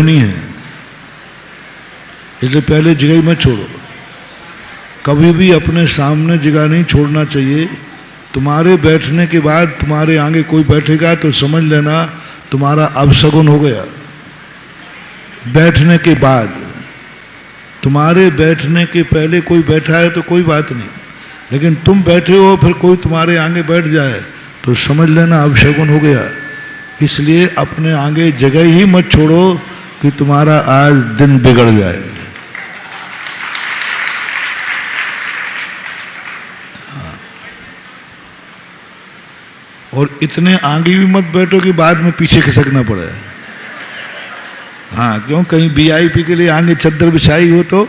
रहनी है, इसलिए पहले जगह ही मत छोड़ो। कभी भी अपने सामने जगह नहीं छोड़ना चाहिए। तुम्हारे बैठने के बाद तुम्हारे आगे कोई बैठेगा तो समझ लेना तुम्हारा अपशगुन हो गया। बैठने के बाद, तुम्हारे बैठने के पहले कोई बैठा है तो कोई बात नहीं, लेकिन तुम बैठे हो फिर कोई तुम्हारे आगे बैठ जाए तो समझ लेना अपशगुन हो गया। इसलिए अपने आगे जगह ही मत छोड़ो कि तुम्हारा आज दिन बिगड़ जाए। और इतने आगे भी मत बैठो कि बाद में पीछे खिसकना पड़े। हाँ, क्यों? कहीं वीआईपी के लिए आगे चद्दर बिछाई हो तो,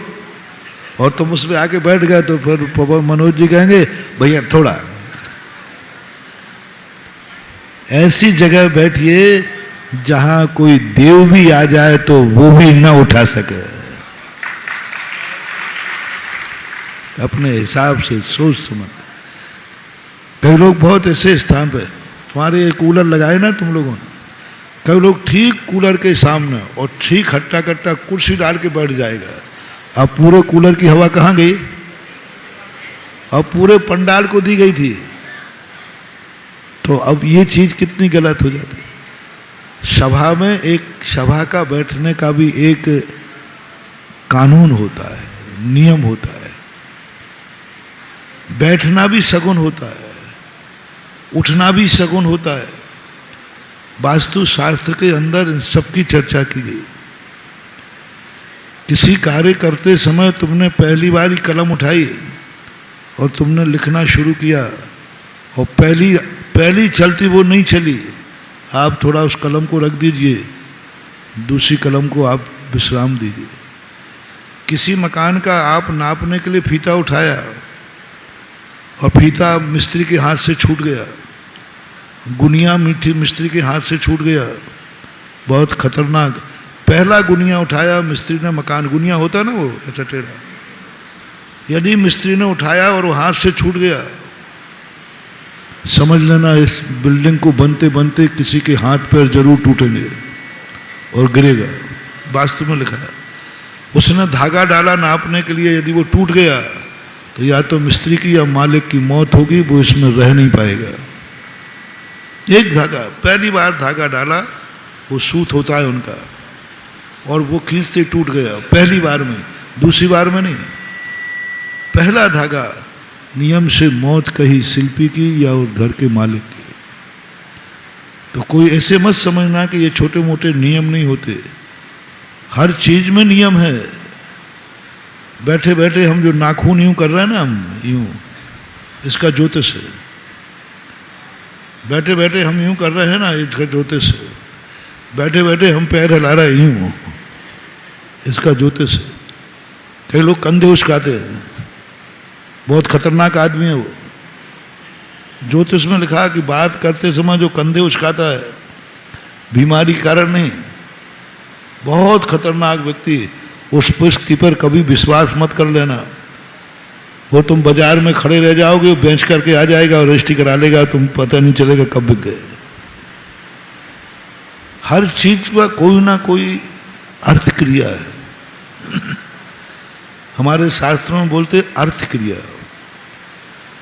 और तुम उसमें आके बैठ गए तो फिर मनोज जी कहेंगे भैया थोड़ा। ऐसी जगह बैठिए जहां कोई देव भी आ जाए तो वो भी ना उठा सके। अपने हिसाब से सोच समझ। कई लोग बहुत ऐसे स्थान पे, तुम्हारे कूलर लगाए ना तुम लोगों ने, कई लोग ठीक कूलर के सामने और ठीक हट्टा कट्टा कुर्सी डाल के बैठ जाएगा। अब पूरे कूलर की हवा कहाँ गई? अब पूरे पंडाल को दी गई थी। तो अब ये चीज कितनी गलत हो जाती है। सभा में एक सभा का बैठने का भी एक कानून होता है, नियम होता है। बैठना भी सगुन होता है, उठना भी सगुन होता है। वास्तु शास्त्र के अंदर इन सबकी चर्चा की गई। किसी कार्य करते समय तुमने पहली बार ही कलम उठाई और तुमने लिखना शुरू किया और पहली चलती वो नहीं चली, आप थोड़ा उस कलम को रख दीजिए, दूसरी कलम को आप विश्राम दीजिए। किसी मकान का आप नापने के लिए फीता उठाया और फीता मिस्त्री के हाथ से छूट गया, गुनिया मिस्त्री के हाथ से छूट गया, बहुत खतरनाक। पहला गुनिया उठाया मिस्त्री ने, मकान गुनिया होता है ना वो ऐसा टेढ़ा, यदि मिस्त्री ने उठाया और वो हाथ से छूट गया, समझ लेना इस बिल्डिंग को बनते बनते किसी के हाथ पैर जरूर टूटेंगे और गिरेगा। वास्तु में लिखा है। उसने धागा डाला नापने के लिए, यदि वो टूट गया तो या तो मिस्त्री की या मालिक की मौत होगी, वो इसमें रह नहीं पाएगा। एक धागा, पहली बार धागा डाला, वो सूत होता है उनका, और वो खींचते टूट गया पहली बार में, दूसरी बार में नहीं। पहला धागा नियम से मौत कही शिल्पी की या उस घर के मालिक की। तो कोई ऐसे मत समझना कि ये छोटे मोटे नियम नहीं होते, हर चीज में नियम है। बैठे बैठे हम जो नाखून यूं कर रहे हैं ना, हम यूं, इसका ज्योतिष है। बैठे बैठे हम यूं कर रहे हैं ना, इसका ज्योतिष है। बैठे बैठे हम पैर हिला रहे हैं यूं, इसका ज्योतिष है। कई लोग कंधे उचकाते हैं, बहुत खतरनाक आदमी है वो। ज्योतिष में लिखा कि बात करते समय जो कंधे उचकाता है, बीमारी के कारण नहीं, बहुत खतरनाक व्यक्ति। उस व्यक्ति पर कभी विश्वास मत कर लेना। वो तुम बाजार में खड़े रह जाओगे, बेंच करके आ जाएगा और रजिस्ट्री करा लेगा, तुम पता नहीं चलेगा कब बिक गए। हर चीज का कोई ना कोई अर्थ क्रिया है। हमारे शास्त्रों में बोलते अर्थ क्रिया।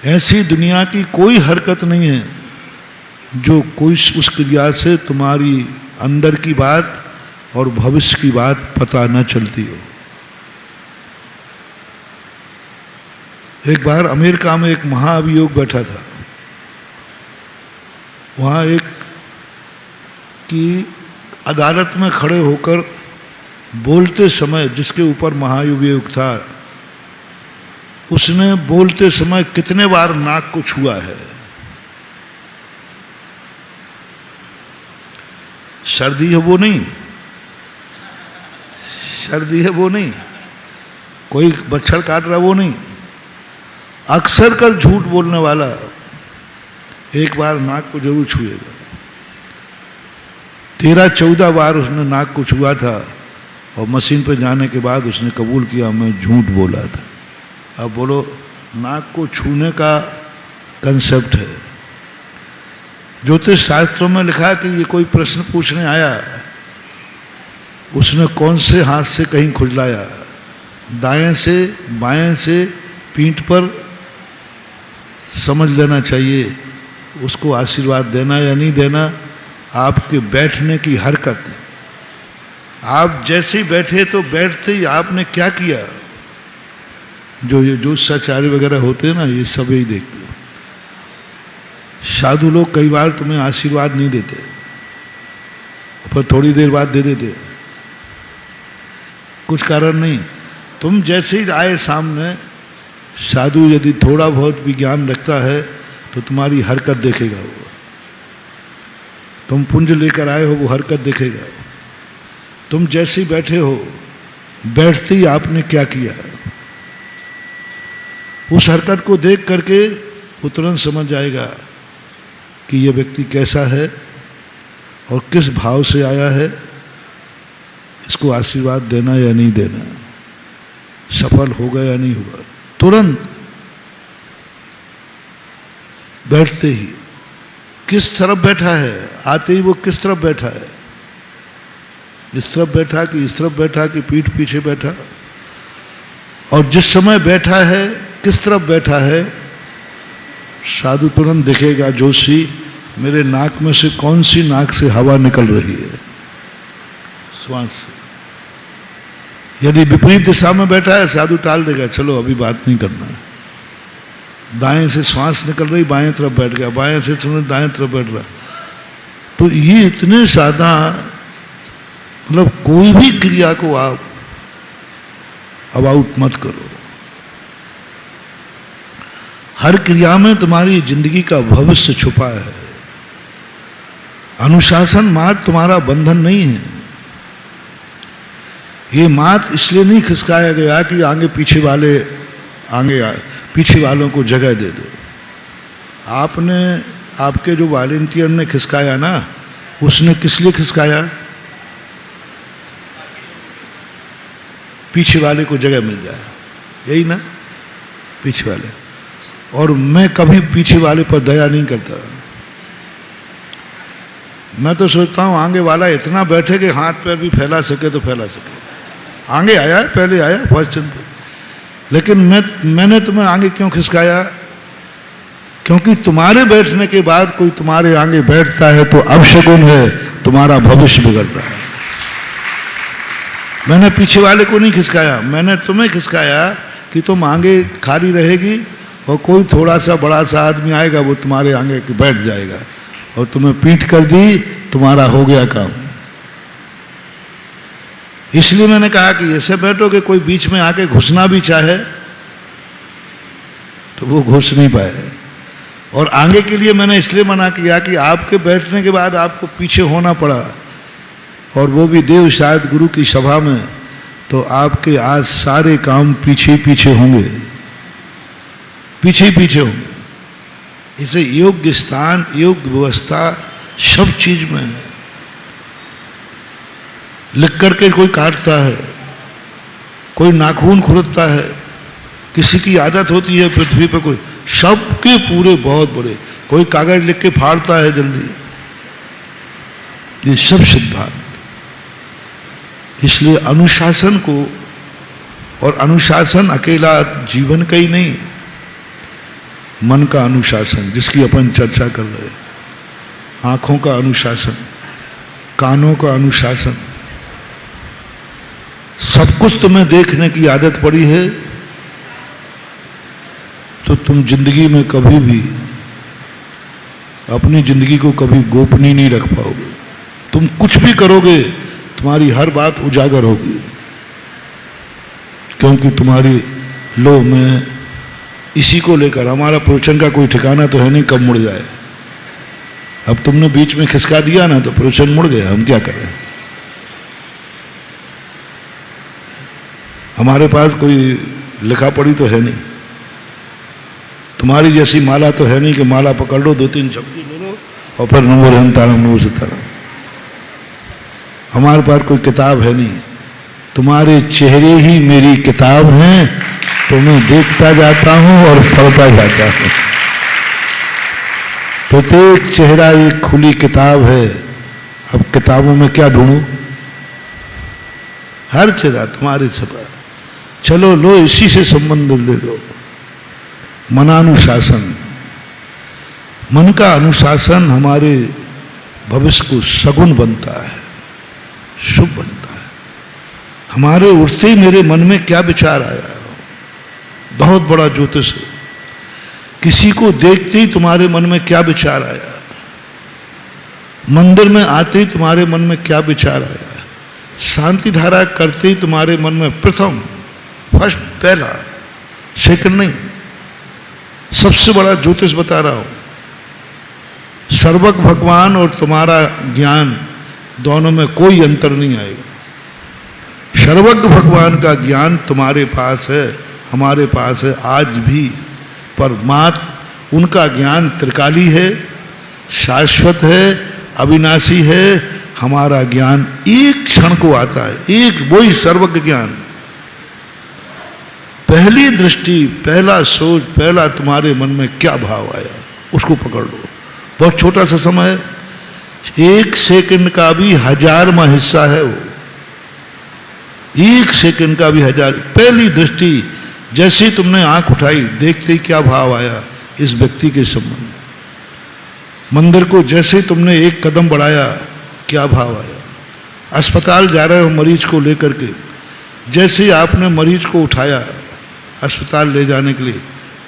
ऐसी दुनिया की कोई हरकत नहीं है जो कोई उस क्रिया से तुम्हारी अंदर की बात और भविष्य की बात पता न चलती हो। एक बार अमेरिका में एक महाअभियोग बैठा था। वहाँ एक की अदालत में खड़े होकर बोलते समय, जिसके ऊपर महाअभियोग था, उसने बोलते समय कितने बार नाक को छुआ है। सर्दी है वो नहीं, सर्दी है वो नहीं, कोई बच्छर काट रहा वो नहीं, अक्सर कर झूठ बोलने वाला एक बार नाक को जरूर छुएगा। 13-14 बार उसने नाक को छुआ था और मशीन पर जाने के बाद उसने कबूल किया मैं झूठ बोला था। अब बोलो, नाक को छूने का कंसेप्ट है। ज्योतिष शास्त्रों में लिखा कि ये कोई प्रश्न पूछने आया उसने कौन से हाथ से कहीं खुजलाया, दाएं से, बाएं से, पीठ पर, समझ लेना चाहिए उसको आशीर्वाद देना या नहीं देना। आपके बैठने की हरकत, आप जैसे ही बैठे तो बैठते ही आपने क्या किया, जो ये ज्योतिषाचार्य वगैरह होते हैं ना, ये सब यही देखते हैं। साधु लोग कई बार तुम्हें आशीर्वाद नहीं देते, पर थोड़ी देर बाद दे देते, कुछ कारण नहीं। तुम जैसे ही आए सामने, साधु यदि थोड़ा बहुत भी ज्ञान रखता है तो तुम्हारी हरकत देखेगा वो। तुम पुंज लेकर आए हो, वो हरकत देखेगा। तुम जैसे ही बैठे हो, बैठते ही आपने क्या किया, उस हरकत को देख करके वो तुरंत समझ जाएगा कि ये व्यक्ति कैसा है और किस भाव से आया है, इसको आशीर्वाद देना या नहीं देना, सफल होगा या नहीं होगा। तुरंत बैठते ही किस तरफ बैठा है, आते ही वो किस तरफ बैठा है, इस तरफ बैठा कि इस तरफ बैठा कि पीठ पीछे बैठा, और जिस समय बैठा है किस तरफ बैठा है, साधु तुरंत दिखेगा। जोशी, मेरे नाक में से कौन सी नाक से हवा निकल रही है, श्वास से। यदि विपरीत दिशा में बैठा है, साधु टाल देगा, चलो अभी बात नहीं करना है। दाएं से श्वास निकल रही, बाएं तरफ बैठ गया, बाएं से सुन दाएं तरफ बैठ रहा। तो ये इतने सादा, मतलब कोई भी क्रिया को आप अबाउट मत करो। हर क्रिया में तुम्हारी जिंदगी का भविष्य छुपा है। अनुशासन मात्र तुम्हारा बंधन नहीं है। ये मात्र इसलिए नहीं खिसकाया गया कि आगे पीछे वालों को जगह दे दो। आपने, आपके जो वॉलेंटियर ने खिसकाया ना, उसने किस लिए खिसकाया, पीछे वाले को जगह मिल जाए, यही ना, पीछे वाले। और मैं कभी पीछे वाले पर दया नहीं करता। मैं तो सोचता हूं आगे वाला इतना बैठे कि हाथ पैर भी फैला सके तो फैला सके। आगे आया है, पहले आया फर्स्ट जन पे, लेकिन मैंने तुम्हें आगे क्यों खिसकाया, क्योंकि तुम्हारे बैठने के बाद कोई तुम्हारे आगे बैठता है तो अपशगुन है, तुम्हारा भविष्य बिगड़ रहा है। मैंने पीछे वाले को नहीं खिसकाया, मैंने तुम्हें खिसकाया कि तुम आगे खाली रहेगी और कोई थोड़ा सा बड़ा सा आदमी आएगा, वो तुम्हारे आगे बैठ जाएगा और तुम्हें पीठ कर दी, तुम्हारा हो गया काम। इसलिए मैंने कहा कि ऐसे बैठो कि कोई बीच में आके घुसना भी चाहे तो वो घुस नहीं पाए। और आगे के लिए मैंने इसलिए मना किया कि आपके बैठने के बाद आपको पीछे होना पड़ा, और वो भी देव शायद गुरु की सभा में, तो आपके आज सारे काम पीछे पीछे होंगे, पीछे पीछे होंगे। इसलिए योग्य स्थान, योग्य व्यवस्था सब चीज में है। लिख करके कोई काटता है, कोई नाखून खुरदता है, किसी की आदत होती है पृथ्वी पर, कोई सबके पूरे बहुत बड़े, कोई कागज लिख के फाड़ता है जल्दी, ये सब सिद्धांत। इसलिए अनुशासन को, और अनुशासन अकेला जीवन का ही नहीं, मन का अनुशासन जिसकी अपन चर्चा कर रहे हैं, आंखों का अनुशासन, कानों का अनुशासन, सब कुछ तुम्हें देखने की आदत पड़ी है तो तुम जिंदगी में कभी भी अपनी जिंदगी को कभी गोपनीय नहीं रख पाओगे। तुम कुछ भी करोगे, तुम्हारी हर बात उजागर होगी, क्योंकि तुम्हारी लो में इसी को लेकर हमारा प्रवचन का कोई ठिकाना तो है नहीं कब मुड़ जाए। अब तुमने बीच में खिसका दिया ना तो प्रवचन मुड़ गया, हम क्या करें। हमारे पास कोई लिखा पढ़ी तो है नहीं, तुम्हारी जैसी माला तो है नहीं कि माला पकड़ लो, 2-3 झपकी ले लो और फिर नमो रहमतारम नमो सितारम। हमारे पास कोई किताब है नहीं, तुम्हारे चेहरे ही मेरी किताब हैं, तो मैं देखता जाता हूं और पढ़ता जाता हूं। प्रत्येक चेहरा एक खुली किताब है। अब किताबों में क्या ढूंढूं, हर जगह तुम्हारे छपा। चलो लो, इसी से संबंध ले लो। मनानुशासन, मन का अनुशासन हमारे भविष्य को सगुण बनता है, शुभ बनता है। हमारे उठते ही मेरे मन में क्या विचार आया, बहुत बड़ा ज्योतिष है। किसी को देखते ही तुम्हारे मन में क्या विचार आया, मंदिर में आते ही तुम्हारे मन में क्या विचार आया, शांति धारा करते ही तुम्हारे मन में प्रथम, फर्स्ट, पहला, सेकंड नहीं, सबसे बड़ा ज्योतिष बता रहा हूं। सर्वज्ञ भगवान और तुम्हारा ज्ञान दोनों में कोई अंतर नहीं आएगा। सर्वज्ञ भगवान का ज्ञान तुम्हारे पास है, हमारे पास है आज भी, पर मात्र उनका ज्ञान त्रिकाली है, शाश्वत है, अविनाशी है। हमारा ज्ञान एक क्षण को आता है, एक वही सर्वज्ञ ज्ञान। पहली दृष्टि, पहला सोच, पहला तुम्हारे मन में क्या भाव आया, उसको पकड़ लो। बहुत छोटा सा समय है, 1 सेकंड का भी 1000वां हिस्सा है वो, 1 सेकंड का भी 1000। पहली दृष्टि, जैसे ही तुमने आंख उठाई, देखते ही क्या भाव आया इस व्यक्ति के संबंध। मंदिर को जैसे ही तुमने एक कदम बढ़ाया, क्या भाव आया। अस्पताल जा रहे हो मरीज को लेकर के, जैसे ही आपने मरीज को उठाया अस्पताल ले जाने के लिए,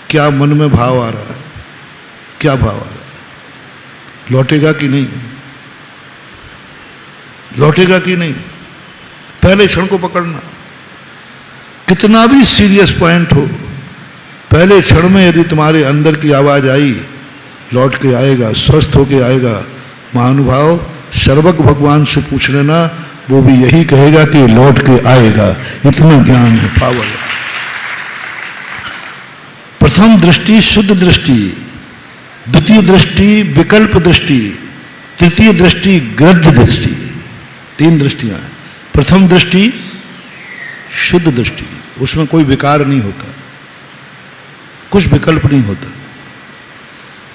क्या मन में भाव आ रहा है, क्या भाव आ रहा है। लौटेगा कि नहीं, लौटेगा कि नहीं, पहले क्षण को पकड़ना। कितना भी सीरियस पॉइंट हो, पहले क्षण में यदि तुम्हारे अंदर की आवाज आई, लौट के आएगा, स्वस्थ होके आएगा। महानुभाव, सर्वज्ञ भगवान से पूछ लेना, वो भी यही कहेगा कि लौट के आएगा। इतना ज्ञान है, पावर है। प्रथम दृष्टि शुद्ध दृष्टि, द्वितीय दृष्टि विकल्प दृष्टि, तृतीय दृष्टि ग्रद्ध दृष्टि। 3 दृष्टियां हैं। प्रथम दृष्टि शुद्ध दृष्टि, उसमें कोई विकार नहीं होता, कुछ विकल्प नहीं होता।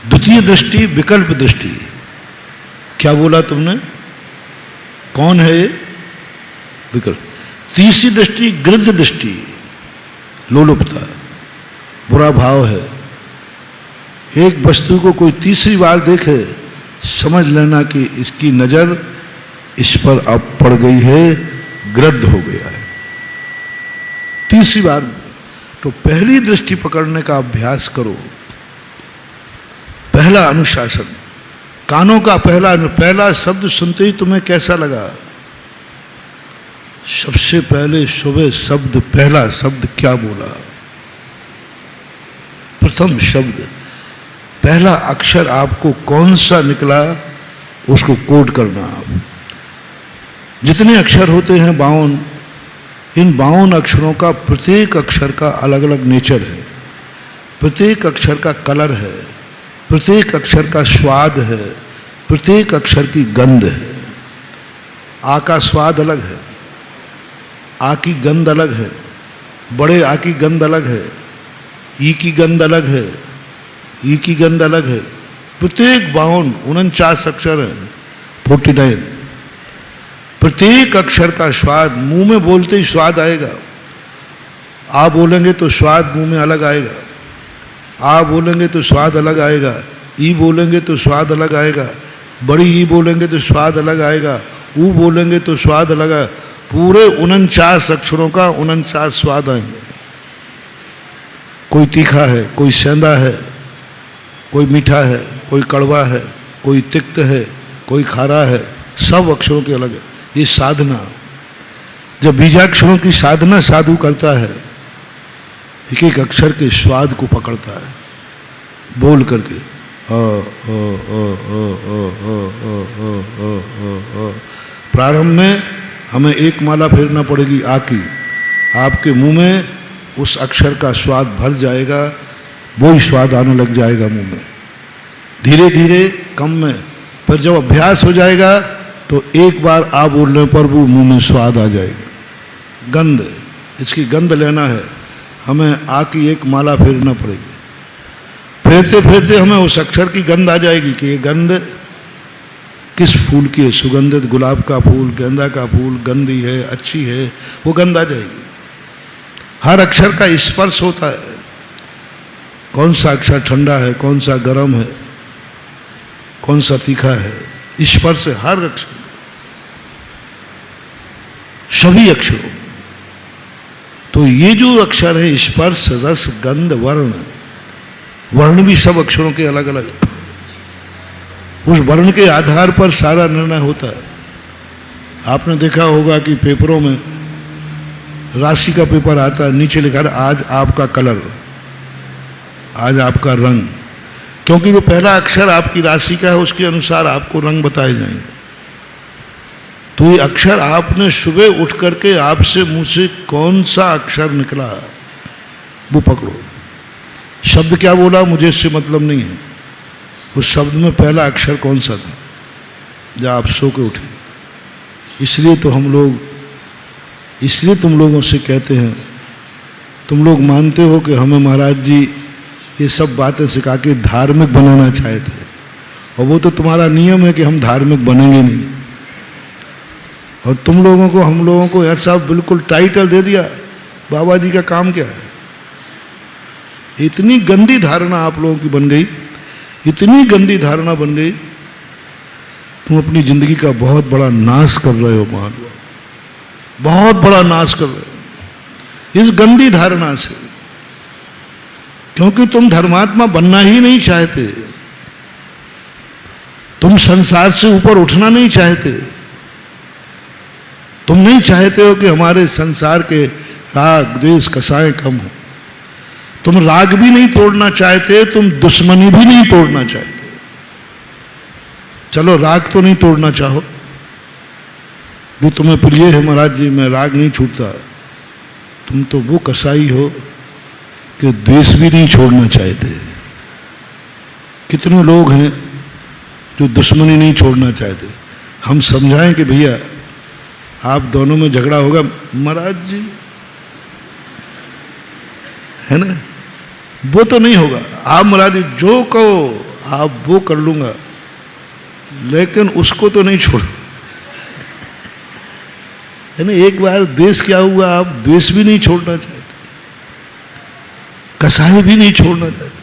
द्वितीय दृष्टि विकल्प दृष्टि। क्या बोला तुमने, कौन है ये, विकल्प। तीसरी दृष्टि गृध्र दृष्टि, लोलुपता, बुरा भाव है। एक वस्तु को कोई तीसरी बार देखे, समझ लेना कि इसकी नजर इस पर अब पड़ गई है, गृध्र हो गया है। तीसरी बार तो पहली दृष्टि पकड़ने का अभ्यास करो। पहला अनुशासन, कानों का पहला शब्द सुनते ही तुम्हें कैसा लगा। सबसे पहले सुबह शब्द, पहला शब्द क्या बोला, प्रथम शब्द, पहला अक्षर आपको कौन सा निकला, उसको कोड करना। आप जितने अक्षर होते हैं 52, इन 52 अक्षरों का प्रत्येक अक्षर का अलग अलग नेचर है, प्रत्येक अक्षर का कलर है, प्रत्येक अक्षर का स्वाद है, प्रत्येक अक्षर की गंध है। आ का स्वाद अलग है, आ की गंध अलग है, बड़े आ की गंध अलग है, ई की गंध अलग है, ई की गंध अलग है। प्रत्येक 49 अक्षर है, 49। प्रत्येक अक्षर का स्वाद, मुंह में बोलते ही स्वाद आएगा। आ बोलेंगे तो स्वाद मुंह में अलग आएगा, आ बोलेंगे तो स्वाद अलग आएगा, ई बोलेंगे तो स्वाद अलग आएगा, बड़ी ई बोलेंगे तो स्वाद अलग आएगा, ऊ बोलेंगे तो स्वाद अलग आएगा। पूरे 49 अक्षरों का 49 स्वाद आएंगे। कोई तीखा है, कोई सेंधा है, कोई मीठा है, कोई कड़वा है, कोई तिक्त है, कोई खारा है, सब अक्षरों के अलग है। ये साधना, जब बीजाक्षरों की साधना साधु करता है, एक एक अक्षर के स्वाद को पकड़ता है, बोल करके प्रारंभ में हमें एक माला फेरना पड़ेगी आ की, आपके मुंह में उस अक्षर का स्वाद भर जाएगा, वही स्वाद आने लग जाएगा मुंह में, धीरे धीरे कम में। पर जब अभ्यास हो जाएगा तो एक बार आ बोलने पर वो मुंह में स्वाद आ जाएगा। गंध, इसकी गंध लेना है, हमें आ की एक माला फेरना पड़ेगी। फेरते फेरते हमें उस अक्षर की गंध आ जाएगी कि ये गंध किस फूल की है, सुगंधित गुलाब का फूल, गेंदा का फूल, गंदी है, अच्छी है, वो गंध आ जाएगी। हर अक्षर का स्पर्श होता है, कौन सा अक्षर ठंडा है, कौन सा गर्म है, कौन सा तीखा है, स्पर्श है हर अक्षर, सभी अक्षरों। तो ये जो अक्षर है स्पर्श, रस, गंध, वर्ण, वर्ण भी सब अक्षरों के अलग अलग, उस वर्ण के आधार पर सारा निर्णय होता है। आपने देखा होगा कि पेपरों में राशि का पेपर आता है, नीचे लिखा है आज आपका कलर, आज आपका रंग, क्योंकि वो पहला अक्षर आपकी राशि का है, उसके अनुसार आपको रंग बताए जाएंगे। तो ये अक्षर आपने सुबह उठ करके आपसे मुंह से कौन सा अक्षर निकला वो पकड़ो। शब्द क्या बोला मुझे इससे मतलब नहीं है, उस शब्द में पहला अक्षर कौन सा था जब आप सो के उठे। इसलिए तो हम लोग, इसलिए तुम लोगों से कहते हैं, तुम लोग मानते हो कि हमें महाराज जी ये सब बातें सिखा के धार्मिक बनाना चाहते हैं, और वो तो तुम्हारा नियम है कि हम धार्मिक बनेंगे नहीं। और तुम लोगों को, हम लोगों को ऐसा बिल्कुल टाइटल दे दिया, बाबा जी का काम क्या है। इतनी गंदी धारणा आप लोगों की बन गई, इतनी गंदी धारणा बन गई, तुम अपनी जिंदगी का बहुत बड़ा नाश कर रहे हो महानुभाव, बहुत बड़ा नाश कर रहे हो इस गंदी धारणा से, क्योंकि तुम धर्मात्मा बनना ही नहीं चाहते, तुम संसार से ऊपर उठना नहीं चाहते, तुम नहीं चाहते हो कि हमारे संसार के राग द्वेष कसाएं कम हो, तुम राग भी नहीं तोड़ना चाहते, तुम दुश्मनी भी नहीं तोड़ना चाहते। चलो राग तो नहीं तोड़ना चाहो, जो तुम्हें प्रिय है महाराज जी, मैं राग नहीं छूटता, तुम तो वो कसाई हो कि द्वेष भी नहीं छोड़ना चाहते। कितने लोग हैं जो दुश्मनी नहीं छोड़ना चाहते। हम समझाएं कि भैया आप दोनों में झगड़ा होगा, महाराज जी है ना, वो तो नहीं होगा, आप महाराज जी जो कहो आप वो कर लूंगा, लेकिन उसको तो नहीं छोड़ो है ना। एक बार देश क्या हुआ, आप देश भी नहीं छोड़ना चाहते, कसाई भी नहीं छोड़ना चाहते।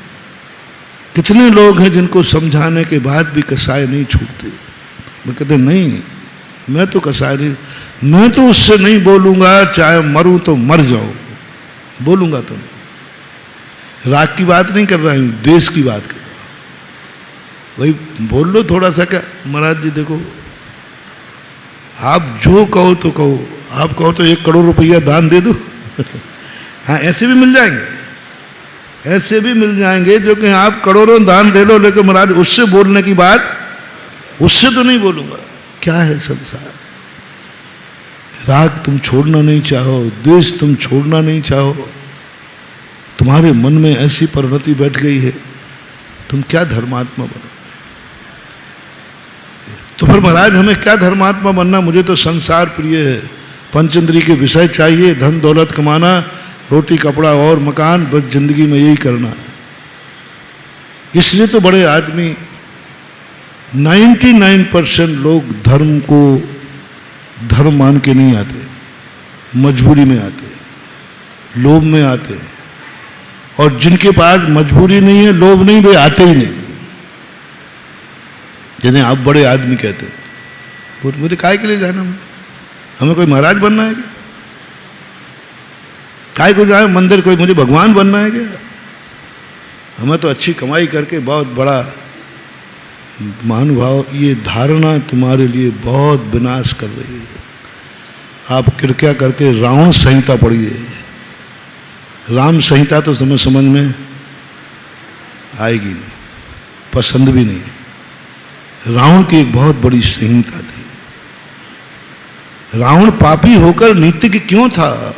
कितने लोग हैं जिनको समझाने के बाद भी कसाई नहीं छूटते। मैं कहते नहीं, मैं तो कसाई नहीं, मैं तो उससे नहीं बोलूंगा, चाहे मरूं तो मर जाऊं, बोलूंगा तो नहीं। राग की बात नहीं कर रहा हूं, देश की बात कर रहा हूं। वही बोल लो थोड़ा सा, क्या महाराज जी देखो, आप जो कहो तो कहो, आप कहो तो 1 करोड़ रुपया दान दे दो हाँ ऐसे भी मिल जाएंगे, ऐसे भी मिल जाएंगे जो कि आप करोड़ों दान दे लो, लेकिन महाराज उससे बोलने की बात, उससे तो नहीं बोलूंगा। क्या है संसार, राग तुम छोड़ना नहीं चाहो, द्वेष तुम छोड़ना नहीं चाहो, तुम्हारे मन में ऐसी परिणति बैठ गई है, तुम क्या धर्मात्मा बनो। तो फिर महाराज हमें क्या धर्मात्मा बनना, मुझे तो संसार प्रिय है, पंचेंद्रिय के विषय चाहिए, धन दौलत कमाना, रोटी कपड़ा और मकान, बस जिंदगी में यही करना है। इसलिए तो बड़े आदमी 99% लोग धर्म को धर्म मान के नहीं आते, मजबूरी में आते, लोभ में आते, और जिनके पास मजबूरी नहीं है, लोभ नहीं, वे आते ही नहीं। जिन्हें आप बड़े आदमी कहते हैं, मुझे काय के लिए जाना, हमें कोई महाराज बनना है क्या, काय को जाए मंदिर, कोई मुझे भगवान बनना है क्या। हमें तो अच्छी कमाई करके बहुत बड़ा महानुभाव, ये धारणा तुम्हारे लिए बहुत विनाश कर रही है। आप कृपया करके रावण संहिता पढ़िए, राम संहिता तो तुम्हें समझ में आएगी नहीं, पसंद भी नहीं। रावण की एक बहुत बड़ी संहिता थी। रावण पापी होकर नीतिज्ञ क्यों था,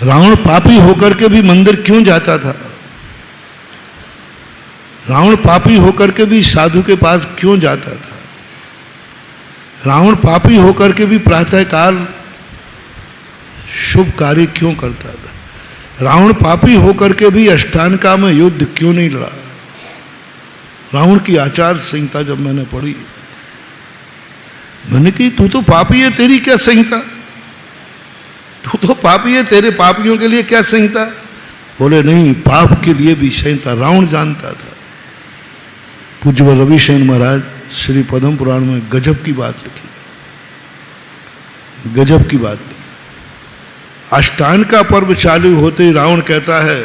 रावण पापी होकर के भी मंदिर क्यों जाता था, रावण पापी होकर के भी साधु के पास क्यों जाता था, रावण पापी होकर के भी प्रातःकाल शुभ कार्य क्यों करता था, रावण पापी होकर के भी अष्टांगा में युद्ध क्यों नहीं लड़ा। रावण की आचार संहिता जब मैंने पढ़ी, मैंने कही तू तो पापी है, तेरी क्या संहिता, तू तो पापी है, तेरे पापियों के लिए क्या संहिता। बोले नहीं, पाप के लिए भी संहिता रावण जानता था। पूज्य रविशंकर महाराज श्री पद्म पुराण में गजब की बात लिखी, गजब की बात लिखी। अष्टान का पर्व चालू होते ही रावण कहता है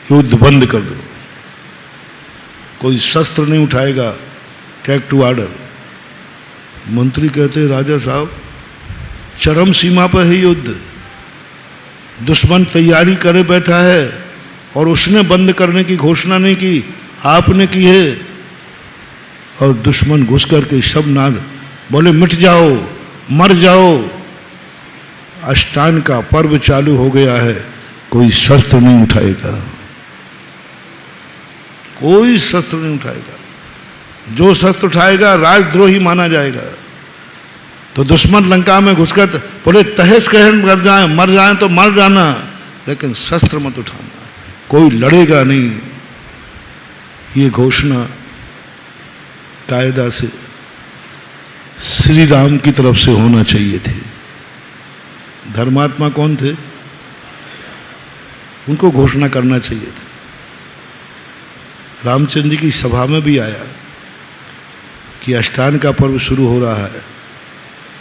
युद्ध बंद कर दो, कोई शस्त्र नहीं उठाएगा, टेक टू ऑर्डर। मंत्री कहते राजा साहब चरम सीमा पर है युद्ध, दुश्मन तैयारी करे बैठा है और उसने बंद करने की घोषणा नहीं की, आपने की है। और दुश्मन घुस करके सब नाद बोले मिट जाओ, मर जाओ, अष्टान का पर्व चालू हो गया है, कोई शस्त्र नहीं उठाएगा, कोई शस्त्र नहीं उठाएगा, जो शस्त्र उठाएगा राजद्रोही माना जाएगा। तो दुश्मन लंका में घुसकर बोले तहस कहन कर जाए, मर जाए तो मर जाना, लेकिन शस्त्र मत उठाना, कोई लड़ेगा नहीं। ये घोषणा कायदा से श्री राम की तरफ से होना चाहिए थी। धर्मात्मा कौन थे, उनको घोषणा करना चाहिए था। रामचंद्र जी की सभा में भी आया कि अष्टान का पर्व शुरू हो रहा है,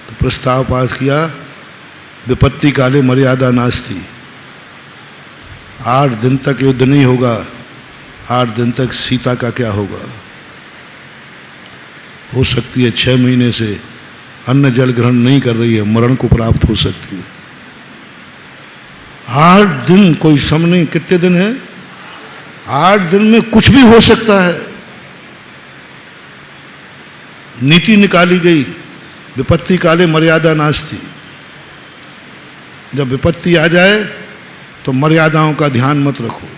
तो प्रस्ताव पास किया विपत्ति काले मर्यादा नास्ति, 8 दिन तक युद्ध नहीं होगा, 8 दिन तक सीता का क्या होगा। हो सकती है 6 महीने से अन्न जल ग्रहण नहीं कर रही है, मरण को प्राप्त हो सकती है। 8 दिन कोई समय नहीं, कितने दिन है, 8 दिन में कुछ भी हो सकता है। नीति निकाली गई विपत्ति काले मर्यादा नास्ति, जब विपत्ति आ जाए तो मर्यादाओं का ध्यान मत रखो।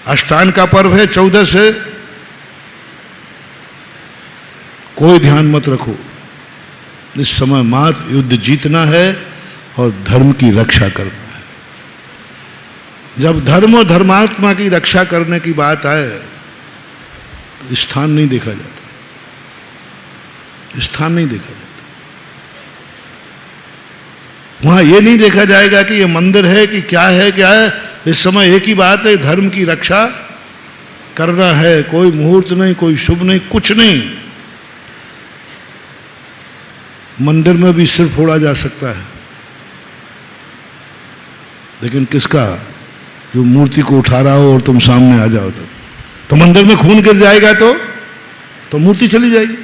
अष्टान का पर्व है 14 से, कोई ध्यान मत रखो। इस समय मात्र युद्ध जीतना है और धर्म की रक्षा करना है। जब धर्म और धर्मात्मा की रक्षा करने की बात आए तो स्थान नहीं देखा जाता, स्थान नहीं देखा जाता। वहां यह नहीं देखा जाएगा कि यह मंदिर है कि क्या है, क्या है। इस समय एक ही बात है, धर्म की रक्षा करना है। कोई मुहूर्त नहीं, कोई शुभ नहीं, कुछ नहीं। मंदिर में भी सिर फोड़ा जा सकता है, लेकिन किसका, जो मूर्ति को उठा रहा हो और तुम सामने आ जाओ तो मंदिर में खून गिर जाएगा तो मूर्ति चली जाएगी।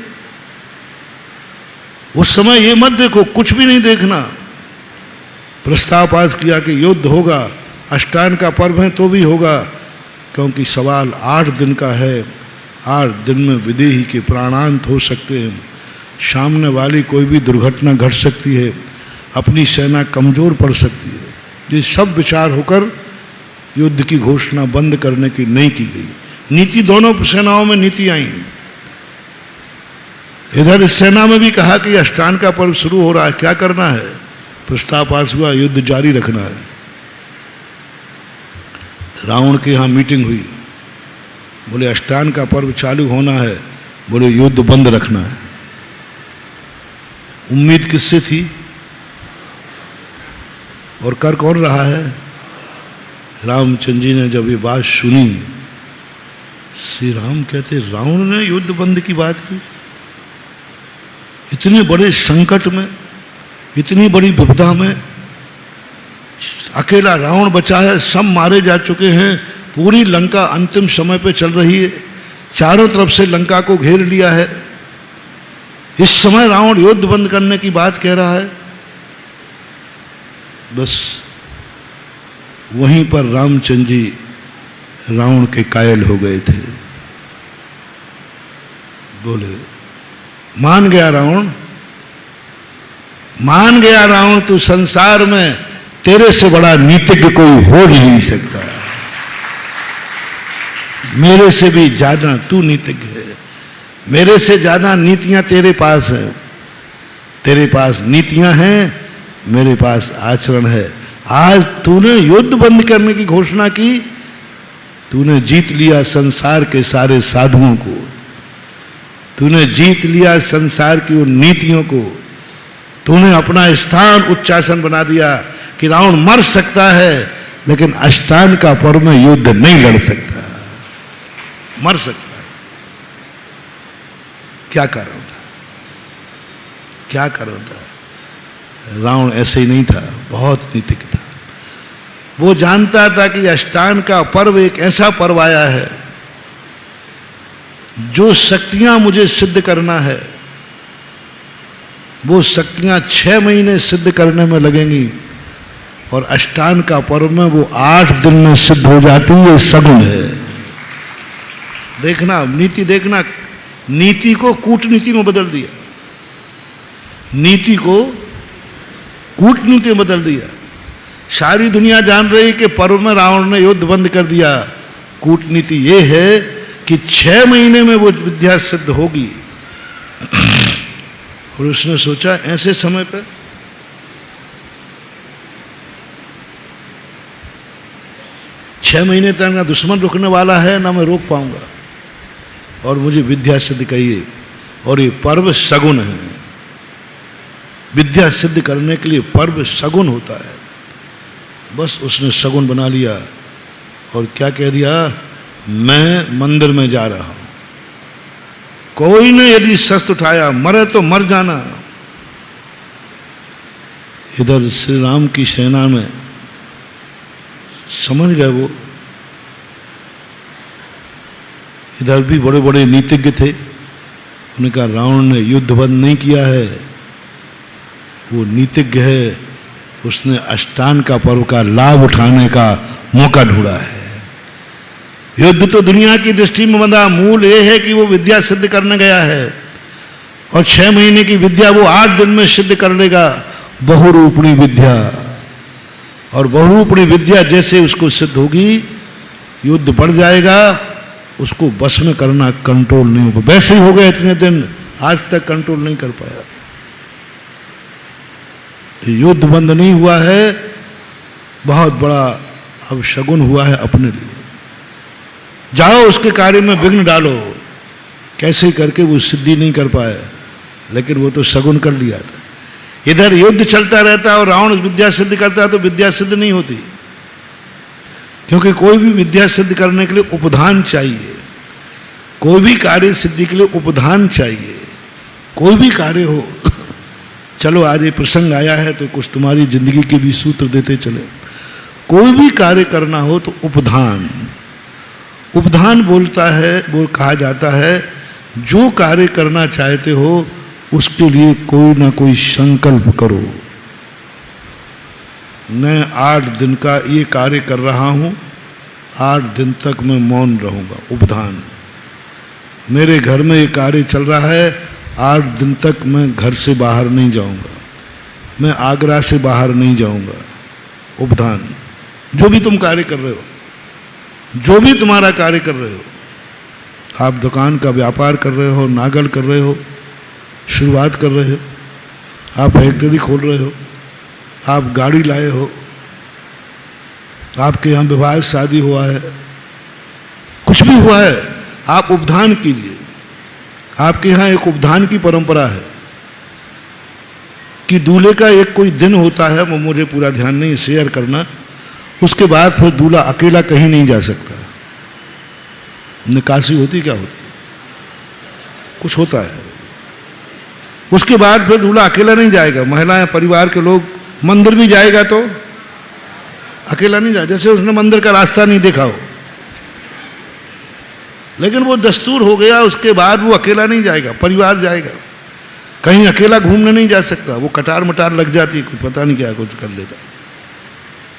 उस समय ये मत देखो, कुछ भी नहीं देखना। प्रस्ताव पास किया कि युद्ध होगा, अष्टान का पर्व है तो भी होगा, क्योंकि सवाल 8 दिन का है। 8 दिन में विदेही के प्राणांत हो सकते हैं, सामने वाली कोई भी दुर्घटना घट सकती है, अपनी सेना कमजोर पड़ सकती है। ये सब विचार होकर युद्ध की घोषणा बंद करने की नहीं की गई। नीति दोनों सेनाओं में नीति आई। इधर इस सेना में भी कहा कि अष्टान का पर्व शुरू हो रहा है, क्या करना है। प्रस्ताव पास हुआ, युद्ध जारी रखना है। रावण के यहां मीटिंग हुई, बोले अष्टान का पर्व चालू होना है, बोले युद्ध बंद रखना है। उम्मीद किससे थी और कर कौन रहा है। रामचंद्र जी ने जब ये बात सुनी, श्री राम कहते रावण ने युद्ध बंद की बात की। इतने बड़े संकट में, इतनी बड़ी विपदा में अकेला रावण बचा है, सब मारे जा चुके हैं, पूरी लंका अंतिम समय पे चल रही है, चारों तरफ से लंका को घेर लिया है। इस समय रावण युद्ध बंद करने की बात कह रहा है। बस वहीं पर रामचंद्र जी रावण के कायल हो गए थे। बोले मान गया रावण, मान गया रावण, तू संसार में तेरे से बड़ा नीतिज्ञ कोई हो नहीं सकता, मेरे से भी ज्यादा तू नीतिज्ञ है, मेरे से ज्यादा नीतियां तेरे पास है, तेरे पास नीतियां हैं, मेरे पास आचरण है। आज तूने युद्ध बंद करने की घोषणा की, तूने जीत लिया संसार के सारे साधुओं को, तूने जीत लिया संसार की उन नीतियों को, तूने अपना स्थान उच्चासन बना दिया कि रावण मर सकता है लेकिन अष्टान का पर्व में युद्ध नहीं लड़ सकता, मर सकता है। क्या कारण था, क्या कारण था? रावण ऐसे ही नहीं था, बहुत नीतिक था। वो जानता था कि अष्टान का पर्व एक ऐसा पर्व आया है जो शक्तियां मुझे सिद्ध करना है, वो शक्तियां 6 महीने सिद्ध करने में लगेंगी और अष्टान का पर्व में वो 8 दिन में सिद्ध हो जाती है। ये सगुन है। देखना, नीति देखना, नीति को कूटनीति में बदल दिया, नीति को कूटनीति में बदल दिया। सारी दुनिया जान रही कि पर्व में रावण ने युद्ध बंद कर दिया। कूटनीति ये है कि 6 महीने में वो विद्या सिद्ध होगी। और उसने सोचा ऐसे समय पर छह महीने तक ना दुश्मन रुकने वाला है ना मैं रोक पाऊंगा, और मुझे विद्या सिद्ध कहिए। और ये पर्व सगुन है। विद्या सिद्ध करने के लिए पर्व सगुन होता है। बस उसने सगुन बना लिया और क्या कह दिया, मैं मंदिर में जा रहा हूं, कोई ने यदि शस्त्र उठाया मरे तो मर जाना। इधर श्री राम की सेना में समझ गए वो, इधर भी बड़े बड़े नीतिज्ञ थे। उन्होंने कहा रावण ने युद्ध बंद नहीं किया है, वो नीतिज्ञ है, उसने अष्टान का पर्व का लाभ उठाने का मौका ढूंढा है। युद्ध तो दुनिया की दृष्टि में बंधा, मूल ये है कि वो विद्या सिद्ध करने गया है और 6 महीने की विद्या वो 8 दिन में सिद्ध कर लेगा, बहुरूपणी विद्या। और बहुरूपणी विद्या जैसे उसको सिद्ध होगी युद्ध बढ़ जाएगा, उसको बस में करना कंट्रोल नहीं होगा। वैसे ही हो गया इतने दिन, आज तक कंट्रोल नहीं कर पाया। युद्ध बंद नहीं हुआ है, बहुत बड़ा अब शगुन हुआ है अपने लिए। जाओ उसके कार्य में विघ्न डालो, कैसे करके वो सिद्धि नहीं कर पाए, लेकिन वो तो शगुन कर लिया था। इधर युद्ध चलता रहता और रावण विद्या सिद्ध करता तो विद्या सिद्ध नहीं होती, क्योंकि कोई भी विद्या सिद्ध करने के लिए उपधान चाहिए, कोई भी कार्य सिद्धि के लिए उपधान चाहिए, कोई भी कार्य हो। चलो आज ये प्रसंग आया है तो कुछ तुम्हारी जिंदगी के भी सूत्र देते चले। कोई भी कार्य करना हो तो उपधान, उपधान बोलता है, वो कहा जाता है जो कार्य करना चाहते हो उसके लिए कोई ना कोई संकल्प करो। मैं 8 दिन का ये कार्य कर रहा हूं, 8 दिन तक मैं मौन रहूंगा, उपधान। मेरे घर में ये कार्य चल रहा है, 8 दिन तक मैं घर से बाहर नहीं जाऊंगा, मैं आगरा से बाहर नहीं जाऊंगा, उपधान। जो भी तुम कार्य कर रहे हो, जो भी तुम्हारा कार्य कर रहे हो, आप दुकान का व्यापार कर रहे हो, नागल कर रहे हो, शुरुआत कर रहे हो, आप फैक्ट्री खोल रहे हो, आप गाड़ी लाए हो, आपके यहाँ विवाह शादी हुआ है, कुछ भी हुआ है, आप उपधान कीजिए। आपके यहाँ एक उपधान की परंपरा है कि दूल्हे का एक कोई दिन होता है, वो मुझे पूरा ध्यान नहीं शेयर करना, उसके बाद फिर दूल्हा अकेला कहीं नहीं जा सकता। निकासी होती क्या होती, कुछ होता है, उसके बाद फिर दूल्हा अकेला नहीं जाएगा। महिलाएं, परिवार के लोग, मंदिर भी जाएगा तो अकेला नहीं जाएगा, जैसे उसने मंदिर का रास्ता नहीं देखा हो, लेकिन वो दस्तूर हो गया, उसके बाद वो अकेला नहीं जाएगा, परिवार जाएगा। कहीं अकेला घूमने नहीं जा सकता, वो कटार मटार लग जाती, कुछ पता नहीं क्या कुछ कर लेता।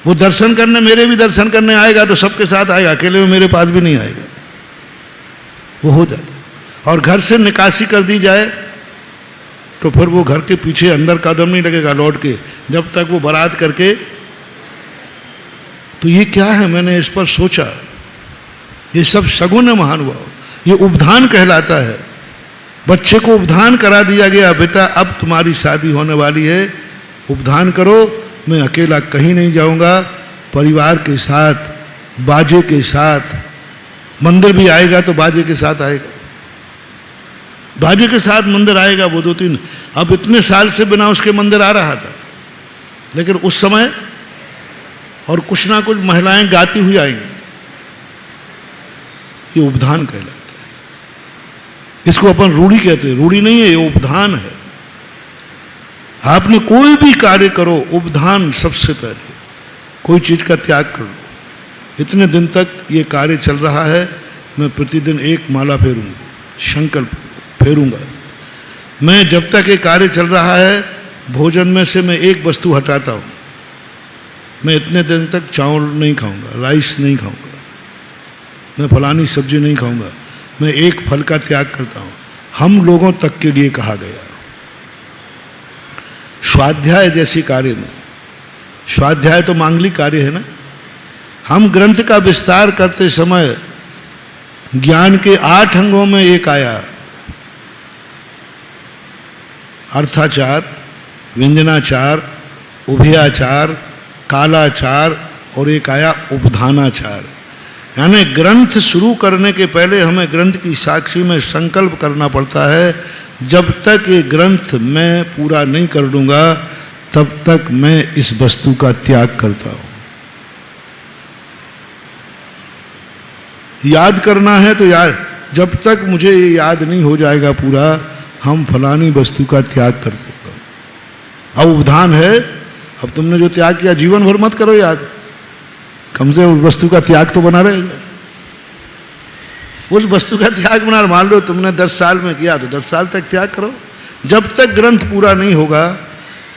वो दर्शन करने, मेरे भी दर्शन करने आएगा तो सबके साथ आएगा, अकेले में मेरे पास भी नहीं आएगा, वो हो जाता। और घर से निकासी कर दी जाए तो फिर वो घर के पीछे अंदर कदम नहीं लगेगा लौट के, जब तक वो बारात करके। तो ये क्या है, मैंने इस पर सोचा, ये सब शगुन है महानुभाव, ये उपधान कहलाता है। बच्चे को उपधान करा दिया गया, बेटा अब तुम्हारी शादी होने वाली है, उपधान करो, मैं अकेला कहीं नहीं जाऊंगा, परिवार के साथ, बाजे के साथ, मंदिर भी आएगा तो बाजे के साथ आएगा, बाजे के साथ मंदिर आएगा। वो 2-3 अब इतने साल से बिना उसके मंदिर आ रहा था, लेकिन उस समय और कुछ ना कुछ महिलाएं गाती हुई आएंगी। ये उपधान कहलाता है। इसको अपन रूढ़ी कहते हैं, रूढ़ी नहीं है, ये उपधान है। आपने कोई भी कार्य करो, उपधान सबसे पहले। कोई चीज का त्याग कर लो। इतने दिन तक ये कार्य चल रहा है, मैं प्रतिदिन 1 माला फेरूंगी, संकल्प फेरूंगा। मैं जब तक ये कार्य चल रहा है, भोजन में से मैं 1 वस्तु हटाता हूं। मैं इतने दिन तक चावल नहीं खाऊंगा, राइस नहीं खाऊंगा, मैं फलानी सब्जी नहीं खाऊंगा, मैं 1 फल का त्याग करता हूं। हम लोगों तक के लिए कहा गया। स्वाध्याय जैसी कार्य में, स्वाध्याय तो मांगलिक कार्य है ना। हम ग्रंथ का विस्तार करते समय ज्ञान के 8 अंगों में एक आया, अर्थाचार, व्यंजनाचार, उभयाचार, कालाचार और एक आया उपधानाचार। यानी ग्रंथ शुरू करने के पहले हमें ग्रंथ की साक्षी में संकल्प करना पड़ता है, जब तक ये ग्रंथ मैं पूरा नहीं कर लूंगा तब तक मैं इस वस्तु का त्याग करता हूं। याद करना है तो याद, जब तक मुझे ये याद नहीं हो जाएगा पूरा, हम फलानी वस्तु का त्याग कर सकते हो। अब उपधान है, अब तुमने जो त्याग किया जीवन भर मत करो याद, कम से उस वस्तु का त्याग तो बना रहेगा। उस वस्तु का त्याग बना, मान लो तुमने 10 साल में किया तो 10 साल तक त्याग करो। जब तक ग्रंथ पूरा नहीं होगा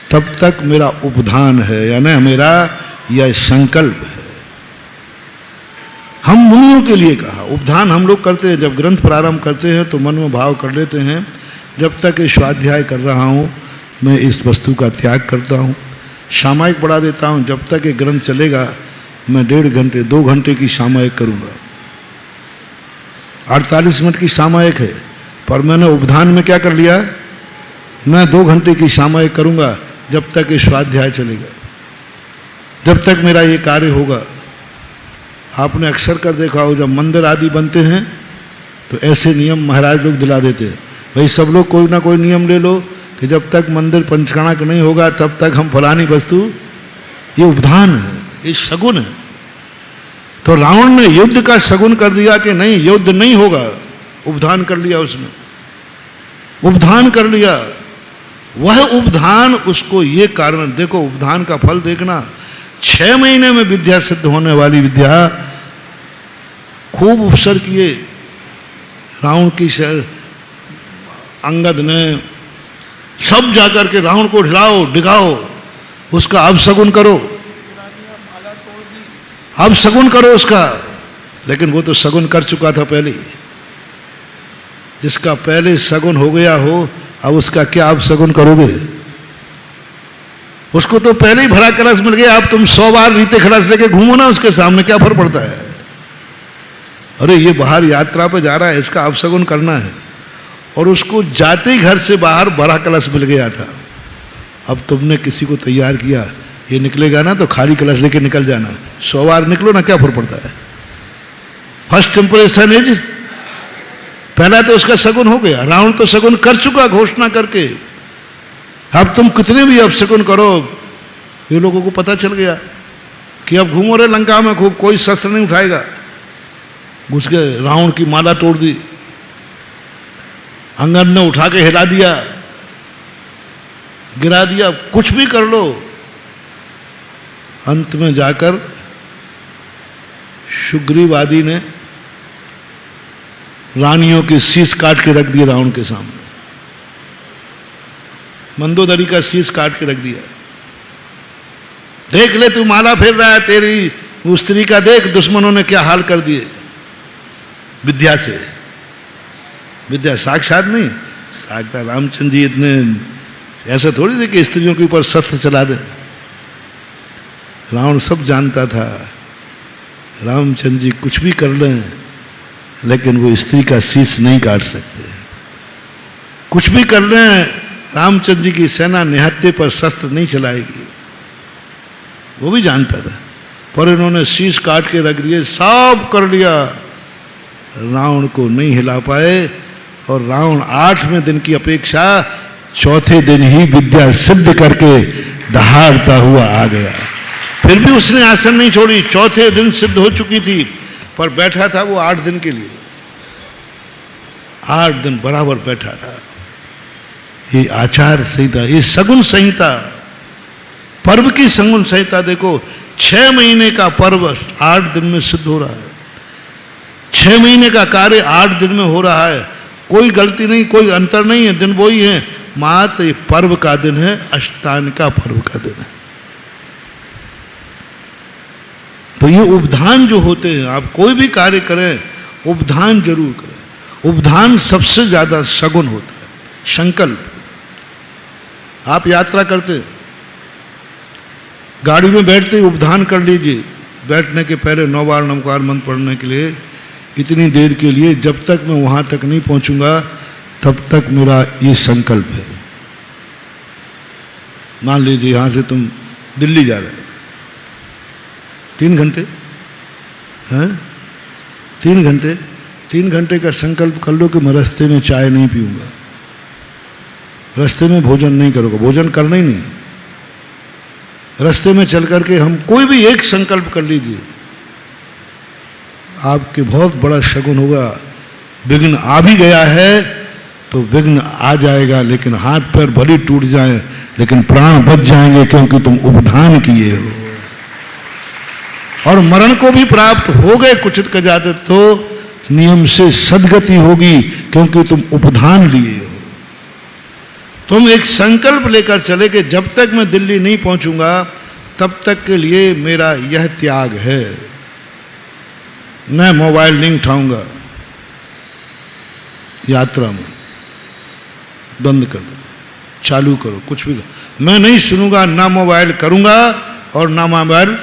तब तक मेरा उपधान है, यानी मेरा यह संकल्प है। हम मुनियों के लिए कहा, उपधान हम लोग करते हैं। जब ग्रंथ प्रारंभ करते हैं तो मन में भाव कर लेते हैं, जब तक ये स्वाध्याय कर रहा हूं मैं इस वस्तु का त्याग करता हूं। सामायिक बढ़ा देता हूं, जब तक ये ग्रंथ चलेगा मैं 1.5 घंटे 2 घंटे की सामायिक करूंगा। 48 मिनट की सामायिक है, पर मैंने उपधान में क्या कर लिया, मैं 2 घंटे की सामायिक करूंगा जब तक ये स्वाध्याय चलेगा, जब तक मेरा ये कार्य होगा। आपने अक्सर कर देखा हो, जब मंदिर आदि बनते हैं तो ऐसे नियम महाराज लोग दिला देते हैं, भाई सब लोग कोई ना कोई नियम ले लो कि जब तक मंदिर पंचकर्णक नहीं होगा तब तक हम फलानी वस्तु, ये उपधान है, ये शगुन है। तो रावण ने युद्ध का शगुन कर दिया कि नहीं युद्ध नहीं होगा, उपधान कर लिया उसने, उपधान कर लिया। वह उपधान उसको ये कारण, देखो उपधान का फल देखना, 6 महीने में विद्या सिद्ध होने वाली विद्या खूब उपसर किए रावण की अंगद ने, सब जाकर के रावण को हिलाओ डिगाओ, उसका अपशगुन करो, अब शगुन करो उसका। लेकिन वो तो शगुन कर चुका था पहले। जिसका पहले शगुन हो गया हो, अब उसका क्या आप शगुन करोगे? उसको तो पहले ही भरा कलश मिल गया, अब तुम 100 बार रीते कलश लेके घूमो ना उसके सामने, क्या फर्क पड़ता है? अरे ये बाहर यात्रा पे जा रहा है, इसका अपशगुन करना है। और उसको जाते ही घर से बाहर भरा कलश मिल गया था। अब तुमने किसी को तैयार किया, ये निकलेगा ना तो खाली कलश लेके निकल जाना, 100 बार निकलो ना, क्या फर्क पड़ता है? फर्स्ट इंप्रेशन इज, पहला तो उसका शगुन हो गया। रावण तो शगुन कर चुका घोषणा करके, अब तुम कितने भी अब शगुन करो, ये लोगों को पता चल गया कि अब घूमो रहे लंका में खूब, कोई शस्त्र नहीं उठाएगा। घुस गए, रावण की माला तोड़ दी, अंगद ने उठा के हिला दिया, गिरा दिया, कुछ भी कर लो। अंत में जाकर सुग्रीव आदि ने रानियों के शीश काट के रख दिए रावण के सामने, मंदोदरी का शीश काट के रख दिया। देख ले तू माला फेर रहा है, तेरी उस स्त्री का देख दुश्मनों ने क्या हाल कर दिए विद्या से। विद्या साक्षात नहीं, साक्षात रामचंद्र जी इतने ऐसा थोड़ी थे कि स्त्रियों के ऊपर शस्त्र चला दे। रावण सब जानता था, रामचंद्र जी कुछ भी कर लें लेकिन वो स्त्री का शीश नहीं काट सकते। कुछ भी कर लें, रामचंद्र जी की सेना निहत्थे पर शस्त्र नहीं चलाएगी, वो भी जानता था। पर इन्होंने शीश काट के रख दिए, सब कर लिया, रावण को नहीं हिला पाए, और रावण 8वें दिन की अपेक्षा चौथे दिन ही विद्या सिद्ध करके दहाड़ता हुआ आ गया। फिर भी उसने आसन नहीं छोड़ी, चौथे दिन सिद्ध हो चुकी थी, पर बैठा था वो 8 दिन के लिए, 8 दिन बराबर बैठा रहा। ये आचार संहिता, ये सगुन संहिता, पर्व की सगुन संहिता देखो। 6 महीने का पर्व 8 दिन में सिद्ध हो रहा है, 6 महीने का कार्य 8 दिन में हो रहा है। कोई गलती नहीं, कोई अंतर नहीं है, दिन वही है, मात्र ये पर्व का दिन है, अष्टान का पर्व का दिन है। तो ये उपधान जो होते हैं, आप कोई भी कार्य करें उपधान जरूर करें। उपधान सबसे ज्यादा सगुन होता है। संकल्प, आप यात्रा करते हैं, गाड़ी में बैठते ही उपधान कर लीजिए, बैठने के पहले 9 बार नमस्कार मंत्र पढ़ने के लिए, इतनी देर के लिए, जब तक मैं वहां तक नहीं पहुंचूंगा तब तक मेरा ये संकल्प है। मान लीजिए यहां से तुम दिल्ली जा रहे हो, 3 घंटे हैं, 3 घंटे का संकल्प कर लो कि मैं रास्ते में चाय नहीं पीऊंगा, रास्ते में भोजन नहीं करूंगा, भोजन करना ही नहीं, रास्ते में चल करके हम कोई भी एक संकल्प कर लीजिए, आपके बहुत बड़ा शगुन होगा। विघ्न आ भी गया है तो विघ्न आ जाएगा, लेकिन हाथ पैर भले टूट जाए लेकिन प्राण बच जाएंगे, क्योंकि तुम उपधान किए हो। और मरण को भी प्राप्त हो गए कुचित का जाते तो नियम से सद्गति होगी, क्योंकि तुम उपधान लिए हो। तुम एक संकल्प लेकर चले कि जब तक मैं दिल्ली नहीं पहुंचूंगा तब तक के लिए मेरा यह त्याग है, मैं मोबाइल नहीं उठाऊंगा, यात्रा में बंद कर दो, चालू करो, कुछ भी करो, मैं नहीं सुनूंगा, ना मोबाइल करूंगा और ना मोबाइल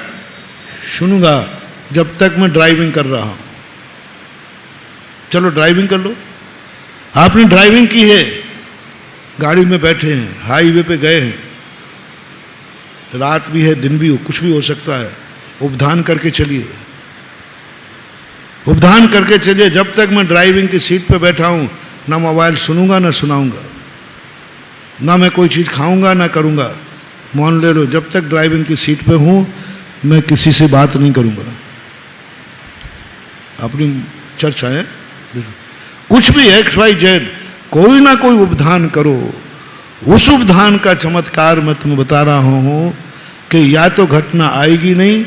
सुनूंगा जब तक मैं ड्राइविंग कर रहा हूं। चलो ड्राइविंग कर लो, आपने ड्राइविंग की है, गाड़ी में बैठे हैं, हाईवे पे गए हैं, रात भी है दिन भी हो, कुछ भी हो सकता है, उपधान करके चलिए, उपधान करके चलिए। जब तक मैं ड्राइविंग की सीट पे बैठा हूं ना मोबाइल सुनूंगा ना सुनाऊंगा, ना मैं कोई चीज खाऊंगा ना करूंगा। मान ले लो जब तक ड्राइविंग की सीट पे हूं मैं किसी से बात नहीं करूंगा, अपनी चर्चा है, कुछ भी XYZ, कोई ना कोई उपधान करो। उस उपधान का चमत्कार मैं तुम्हें बता रहा हूं कि या तो घटना आएगी नहीं,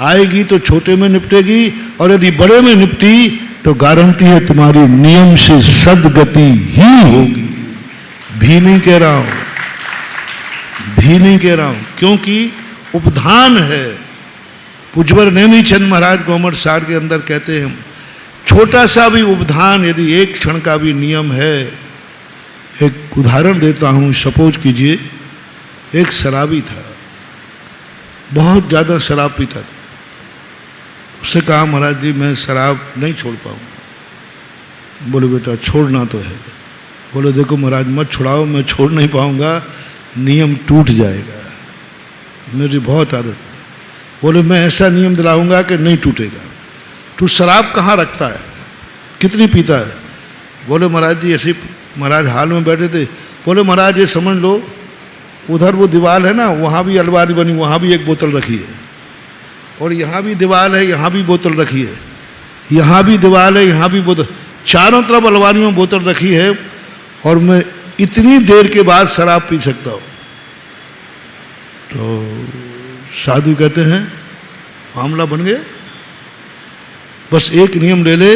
आएगी तो छोटे में निपटेगी, और यदि बड़े में निपटी तो गारंटी है तुम्हारी नियम से सद्गति ही होगी। भी नहीं कह रहा हूं, भी नहीं कह रहा हूं, क्योंकि उपधान है। पूज्यवर नेमीचंद महाराज गोमठ सार के अंदर कहते हैं, छोटा सा भी उपधान यदि एक क्षण का भी नियम है। एक उदाहरण देता हूं, सपोज कीजिए एक शराबी था, बहुत ज्यादा शराब पीता था। उससे कहा महाराज जी मैं शराब नहीं छोड़ पाऊंगा। बोले बेटा छोड़ना तो है। बोले देखो महाराज मत छुड़ाओ, मैं छोड़ नहीं पाऊंगा, नियम टूट जाएगा, मेरी बहुत आदत। बोले मैं ऐसा नियम दिलाऊंगा कि नहीं टूटेगा। तू शराब कहाँ रखता है, कितनी पीता है? बोले महाराज जी ऐसे, महाराज हाल में बैठे थे। बोले महाराज ये समझ लो उधर वो दीवार है ना, वहाँ भी अलमारी बनी, वहाँ भी एक बोतल रखी है, और यहाँ भी दीवार है, यहाँ भी बोतल रखी है, यहाँ भी दीवार है, यहाँ भी बोतल, चारों तरफ अलमारी में बोतल रखी है, और मैं इतनी देर के बाद शराब पी सकता हूँ। तो साधु कहते हैं मामला बन गया, बस एक नियम ले ले,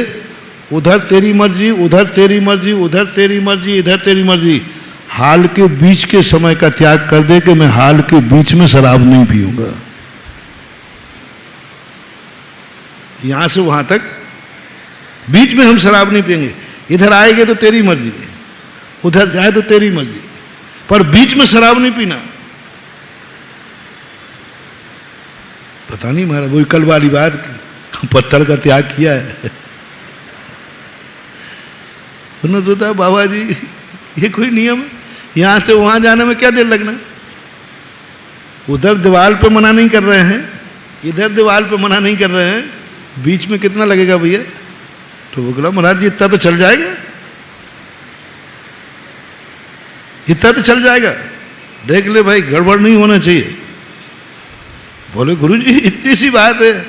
उधर तेरी मर्जी, उधर तेरी मर्जी, उधर तेरी मर्जी, इधर तेरी मर्जी। हाल के बीच के समय का त्याग कर दे कि मैं हाल के बीच में शराब नहीं पीऊंगा। यहां से वहां तक बीच में हम शराब नहीं पिएंगे। इधर आएंगे तो तेरी मर्जी, उधर जाए तो तेरी मर्जी, पर बीच में शराब नहीं पीना। पता नहीं महाराज वही कल वाली बात, पत्थर का त्याग किया है। उन्होंने सोचा बाबा जी ये कोई नियम है, यहां से वहां जाने में क्या देर लगना। उधर दीवार पे मना नहीं कर रहे हैं, इधर दीवार पे मना नहीं कर रहे हैं, बीच में कितना लगेगा भैया। तो वो बोला महाराज जी इतना तो चल जाएगा, इतना तो चल जाएगा, देख ले भाई गड़बड़ नहीं होना चाहिए। बोले गुरुजी इतनी सी बात है,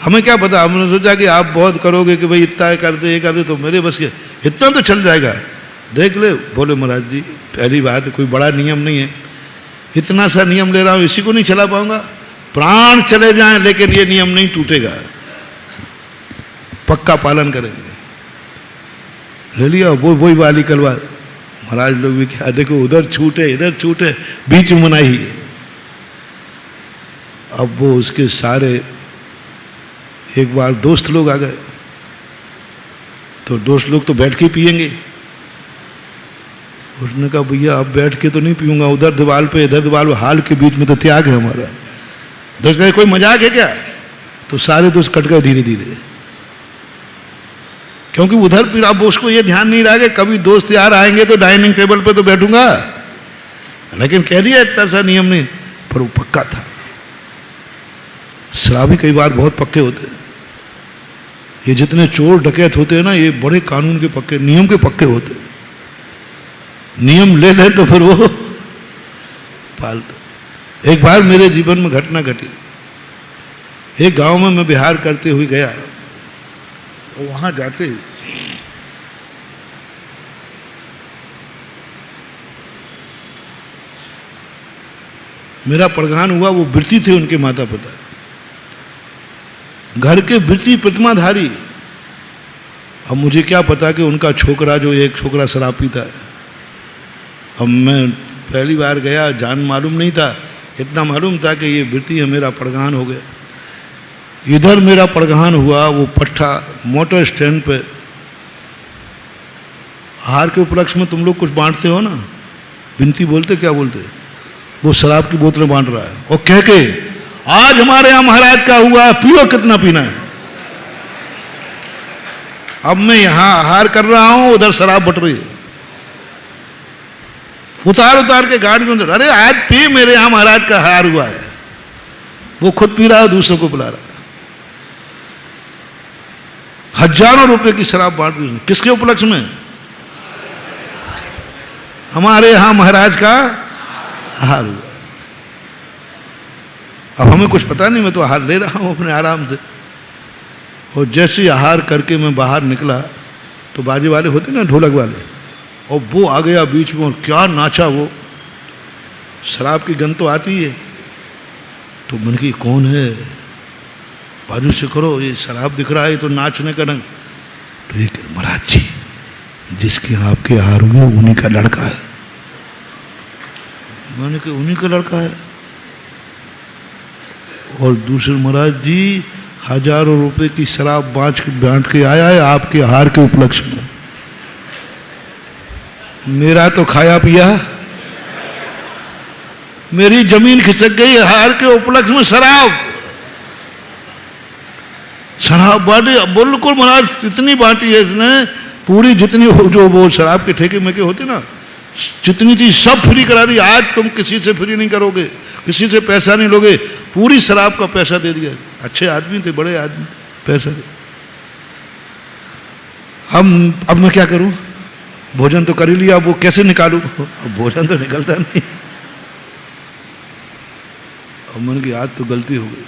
हमें क्या पता, हमने सोचा कि आप बहुत करोगे कि भाई इतना कर दे ये कर दे, तो मेरे बस के इतना तो चल जाएगा, देख ले। बोले महाराज जी पहली बात कोई बड़ा नियम नहीं है, इतना सा नियम ले रहा हूँ इसी को नहीं चला पाऊंगा, प्राण चले जाएं लेकिन ये नियम नहीं टूटेगा, पक्का पालन करेंगे। ले लिया वो वही वाली कलवा। महाराज लोग भी क्या देखो उधर छूटे इधर छूटे, बीच में मनाही है। अब वो उसके सारे एक बार दोस्त लोग आ गए, तो दोस्त लोग तो बैठ के पिएंगे। उसने कहा भैया अब बैठ के तो नहीं पीऊंगा, उधर दीवार पे इधर दीवार पे, हाल के बीच में तो त्याग है हमारा। दोस्त कहे कोई मजाक है क्या? तो सारे दोस्त कट गए धीरे धीरे, क्योंकि उधर फिर अब उसको ये ध्यान नहीं रहा कि कभी दोस्त यार आएंगे तो डाइनिंग टेबल पे तो बैठूंगा, लेकिन कह दिया इतना सा नियम नहीं, पर वो पक्का था। शराबी कई बार बहुत पक्के होते हैं, ये जितने चोर डकैत होते हैं ना ये बड़े कानून के पक्के, नियम के पक्के होते हैं। नियम ले ले तो फिर वो पालते। एक बार मेरे जीवन में घटना घटी, एक गांव में मैं बिहार करते हुए गया, और वहां जाते मेरा प्रधान हुआ, वो वृत्ति थे उनके माता पिता, घर के वृत्ति प्रतिमाधारी। अब मुझे क्या पता कि उनका छोकरा जो एक छोकरा शराब पीता है। अब मैं पहली बार गया, जान मालूम नहीं था, इतना मालूम था कि ये वृत्ति है, मेरा प्रधान हो गया। इधर मेरा प्रधान हुआ वो पट्टा मोटर स्टैंड पे, आहार के उपलक्ष्य में तुम लोग कुछ बांटते हो ना, बिनती बोलते क्या बोलते, वो शराब की बोतलें बांट रहा है और कह के आज हमारे यहां महाराज का हुआ, पियो कितना पीना है। अब मैं यहां आहार कर रहा हूं, उधर शराब बट रही है, उतार उतार के गाड़ी में, अरे आज पी, मेरे यहां महाराज का आहार हुआ है। वो खुद पी रहा है, दूसरों को पिला रहा है। हजारों रुपए की शराब बांट दी, किसके उपलक्ष्य में? हमारे यहां महाराज का आहार हुआ। अब हमें कुछ पता नहीं, मैं तो आहार ले रहा हूं अपने आराम से। और जैसे आहार करके मैं बाहर निकला तो बाजे वाले होते ना, ढोलक वाले, और वो आ गया बीच में और क्या नाचा वो। शराब की गंध तो आती है, तो मन की कौन है, बाजू से करो, ये शराब दिख रहा है, तो नाचने का ढंग। तो ये महाराज जी जिसके आपके आहार हुए उन्हीं का लड़का है। मैंने कहा उन्हीं का लड़का है। और दूसरे महाराज जी हजारों रुपए की शराब बांट के आया है आपके आहार के उपलक्ष्य में। मेरा तो खाया पिया, मेरी जमीन खिसक गई, आहार के उपलक्ष्य में शराब बांटी। बिल्कुल महाराज इतनी बांटी है इसने, पूरी जितनी जो वो शराब के ठेके में के होते ना, जितनी थी सब फ्री करा दी। आज तुम किसी से फ्री नहीं करोगे, किसी से पैसा नहीं लोगे, पूरी शराब का पैसा दे दिया। अच्छे आदमी थे, बड़े आदमी, पैसा दे। अब मैं क्या करूं, भोजन तो कर ही लिया, अब वो कैसे निकालूं? अब भोजन तो निकलता नहीं। अब मन की आज तो गलती हो गई,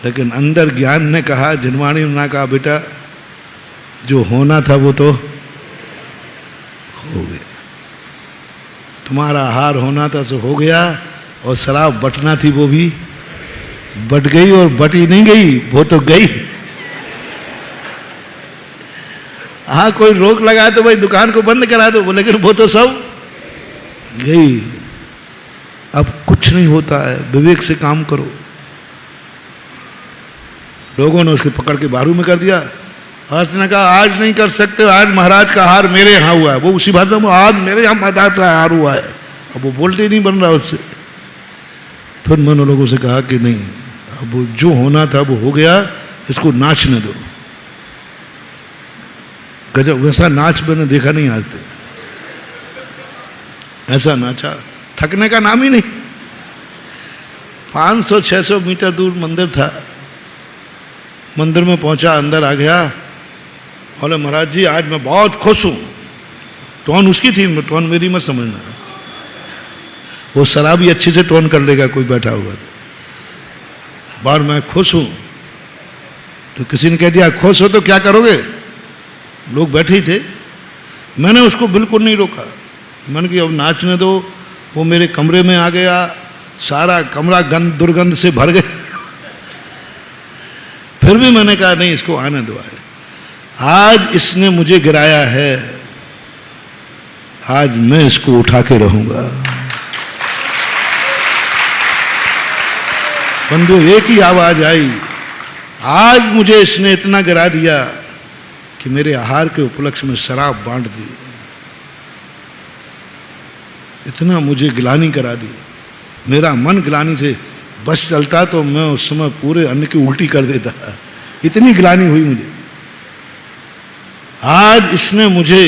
लेकिन अंदर ज्ञान ने कहा, जिनवाणी ने कहा बेटा जो होना था वो तो हो गया, तुम्हारा आहार होना था तो हो गया, और शराब बटना थी वो भी बट गई, और बटी नहीं गई, वो तो गई। हाँ कोई रोक लगाए तो भाई दुकान को बंद करा दो, लेकिन वो तो सब गई। अब कुछ नहीं होता है, विवेक से काम करो। लोगों ने उसके पकड़ के बारू में कर दिया। उसने कहा आज नहीं कर सकते, आज महाराज का आहार मेरे यहाँ हुआ है। वो उसी भाषा में आज मेरे यहाँ महाराज का आहार हुआ है। अब वो बोलते ही नहीं बन रहा उससे। फिर मैंने लोगों से कहा कि नहीं, अब वो जो होना था वो हो गया, इसको नाचने दो। गजब, वैसा नाच मैंने देखा नहीं आज तक। ऐसा नाचा, थकने का नाम ही नहीं। 500-600 मीटर दूर मंदिर था, मंदिर में पहुंचा, अंदर आ गया, बोले महाराज जी आज मैं बहुत खुश हूं। टोन उसकी थी, टोन मेरी मत समझना। वो शराबी अच्छे से टोन कर लेगा कोई बैठा हुआ तो। बार मैं खुश हूं तो किसी ने कह दिया खुश हो तो क्या करोगे, लोग बैठे ही थे। मैंने उसको बिल्कुल नहीं रोका, मैंने कहा अब नाचने दो। वो मेरे कमरे में आ गया, सारा कमरा गंद दुर्गंध से भर गया। फिर भी मैंने कहा नहीं, इसको आने दो। आज इसने मुझे गिराया है, आज मैं इसको उठा के रहूंगा। बंधु एक ही आवाज आई, आज मुझे इसने इतना गिरा दिया कि मेरे आहार के उपलक्ष्य में शराब बांट दी, इतना मुझे गिलानी करा दी। मेरा मन गिलानी से बस चलता तो मैं उस समय पूरे अन्न की उल्टी कर देता, इतनी गिलानी हुई मुझे। आज इसने मुझे,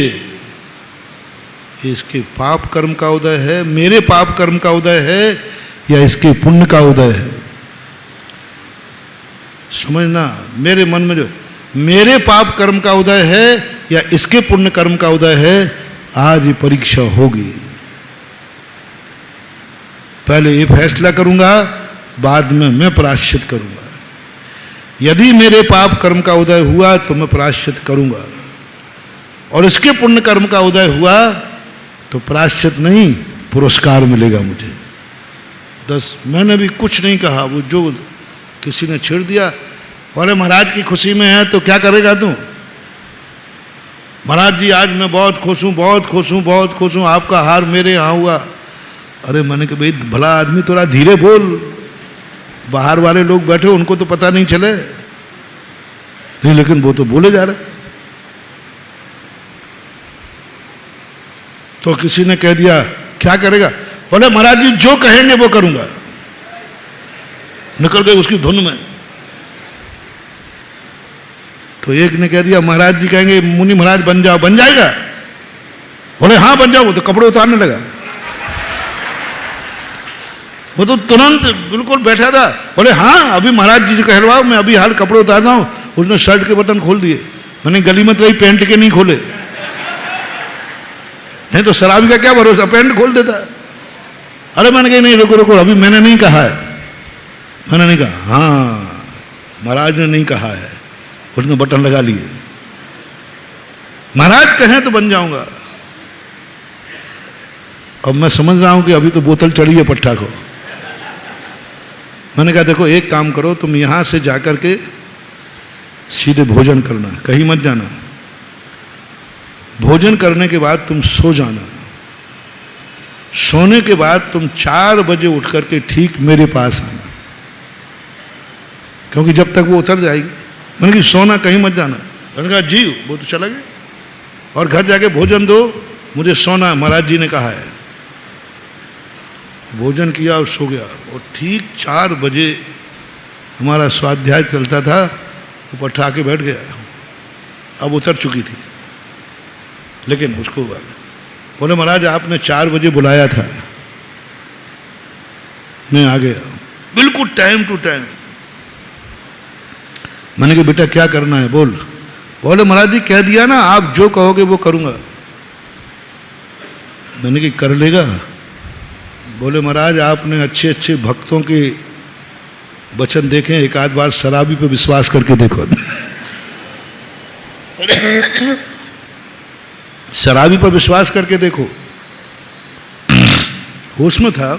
इसके पाप कर्म का उदय है, मेरे पाप कर्म का उदय है या इसके पुण्य का उदय है, समझना। मेरे मन में जो मेरे पाप कर्म का उदय है या इसके पुण्य कर्म का उदय है, आज ये परीक्षा होगी। पहले ये फैसला करूंगा, बाद में मैं प्रायश्चित करूंगा। यदि मेरे पाप कर्म का उदय हुआ तो मैं प्रायश्चित करूंगा, और इसके पुण्य कर्म का उदय हुआ तो प्रायश्चित नहीं पुरस्कार मिलेगा मुझे। मैंने भी कुछ नहीं कहा। वो जो किसी ने छेड़ दिया, बोले महाराज की खुशी में है तो क्या करेगा तू। महाराज जी आज मैं बहुत खुश हूँ, बहुत खुश हूँ, बहुत खुश हूँ, आपका हार मेरे यहाँ हुआ। अरे मैंने कहा भाई भला आदमी थोड़ा धीरे बोल, बाहर वाले लोग बैठे उनको तो पता नहीं चले। नहीं लेकिन वो तो बोले जा रहे। तो किसी ने कह दिया क्या करेगा, बोले महाराज जी जो कहेंगे वो करूंगा। निकल गए उसकी धुन में। तो एक ने कह दिया महाराज जी कहेंगे मुनि महाराज बन जाओ, बन जाएगा। बोले हाँ बन जाओ। वो तो कपड़े उतारने लगा। वो तो तुरंत बिल्कुल बैठा था। बोले हाँ अभी महाराज जी से कहलवाओ, मैं अभी हाल कपड़े उतार रहा हूं। उसने शर्ट के बटन खोल दिए। मैंने गली मत रही, पैंट के नहीं खोले। नहीं तो शराबी का क्या भरोसा, पैंट खोल देता। अरे मैंने कहा नहीं रुको रुको, अभी मैंने नहीं कहा है। मैंने नहीं कहा, हाँ महाराज ने नहीं कहा है। उसने बटन लगा लिए। महाराज कहें तो बन जाऊंगा। अब मैं समझ रहा हूं कि अभी तो बोतल चढ़ी है पट्टा को। मैंने कहा देखो एक काम करो, तुम यहां से जाकर के सीधे भोजन करना, कहीं मत जाना। भोजन करने के बाद तुम सो जाना। सोने के बाद तुम 4 बजे उठ करके ठीक मेरे पास आना, क्योंकि जब तक वो उतर जाएगी। मैंने कहा सोना कहीं मत जाना। मैंने कहा जी। वो तो चला गया। और घर जाके भोजन दो, मुझे सोना महाराज जी ने कहा है। भोजन किया और सो गया। और ठीक 4 बजे हमारा स्वाध्याय चलता था, वो पट्टा आके बैठ गया। अब उतर चुकी थी, लेकिन उसको बोले महाराज आपने 4 बजे बुलाया था, मैं आ गया बिल्कुल टाइम टू टाइम। मैंने कहा बेटा क्या करना है बोल। बोले महाराज जी कह दिया ना, आप जो कहोगे वो करूंगा। मैंने कहा कर लेगा। बोले महाराज आपने अच्छे अच्छे भक्तों के वचन देखे, एक आध बार शराबी पे विश्वास करके देखो। शराबी पर विश्वास करके देखो। होश में था।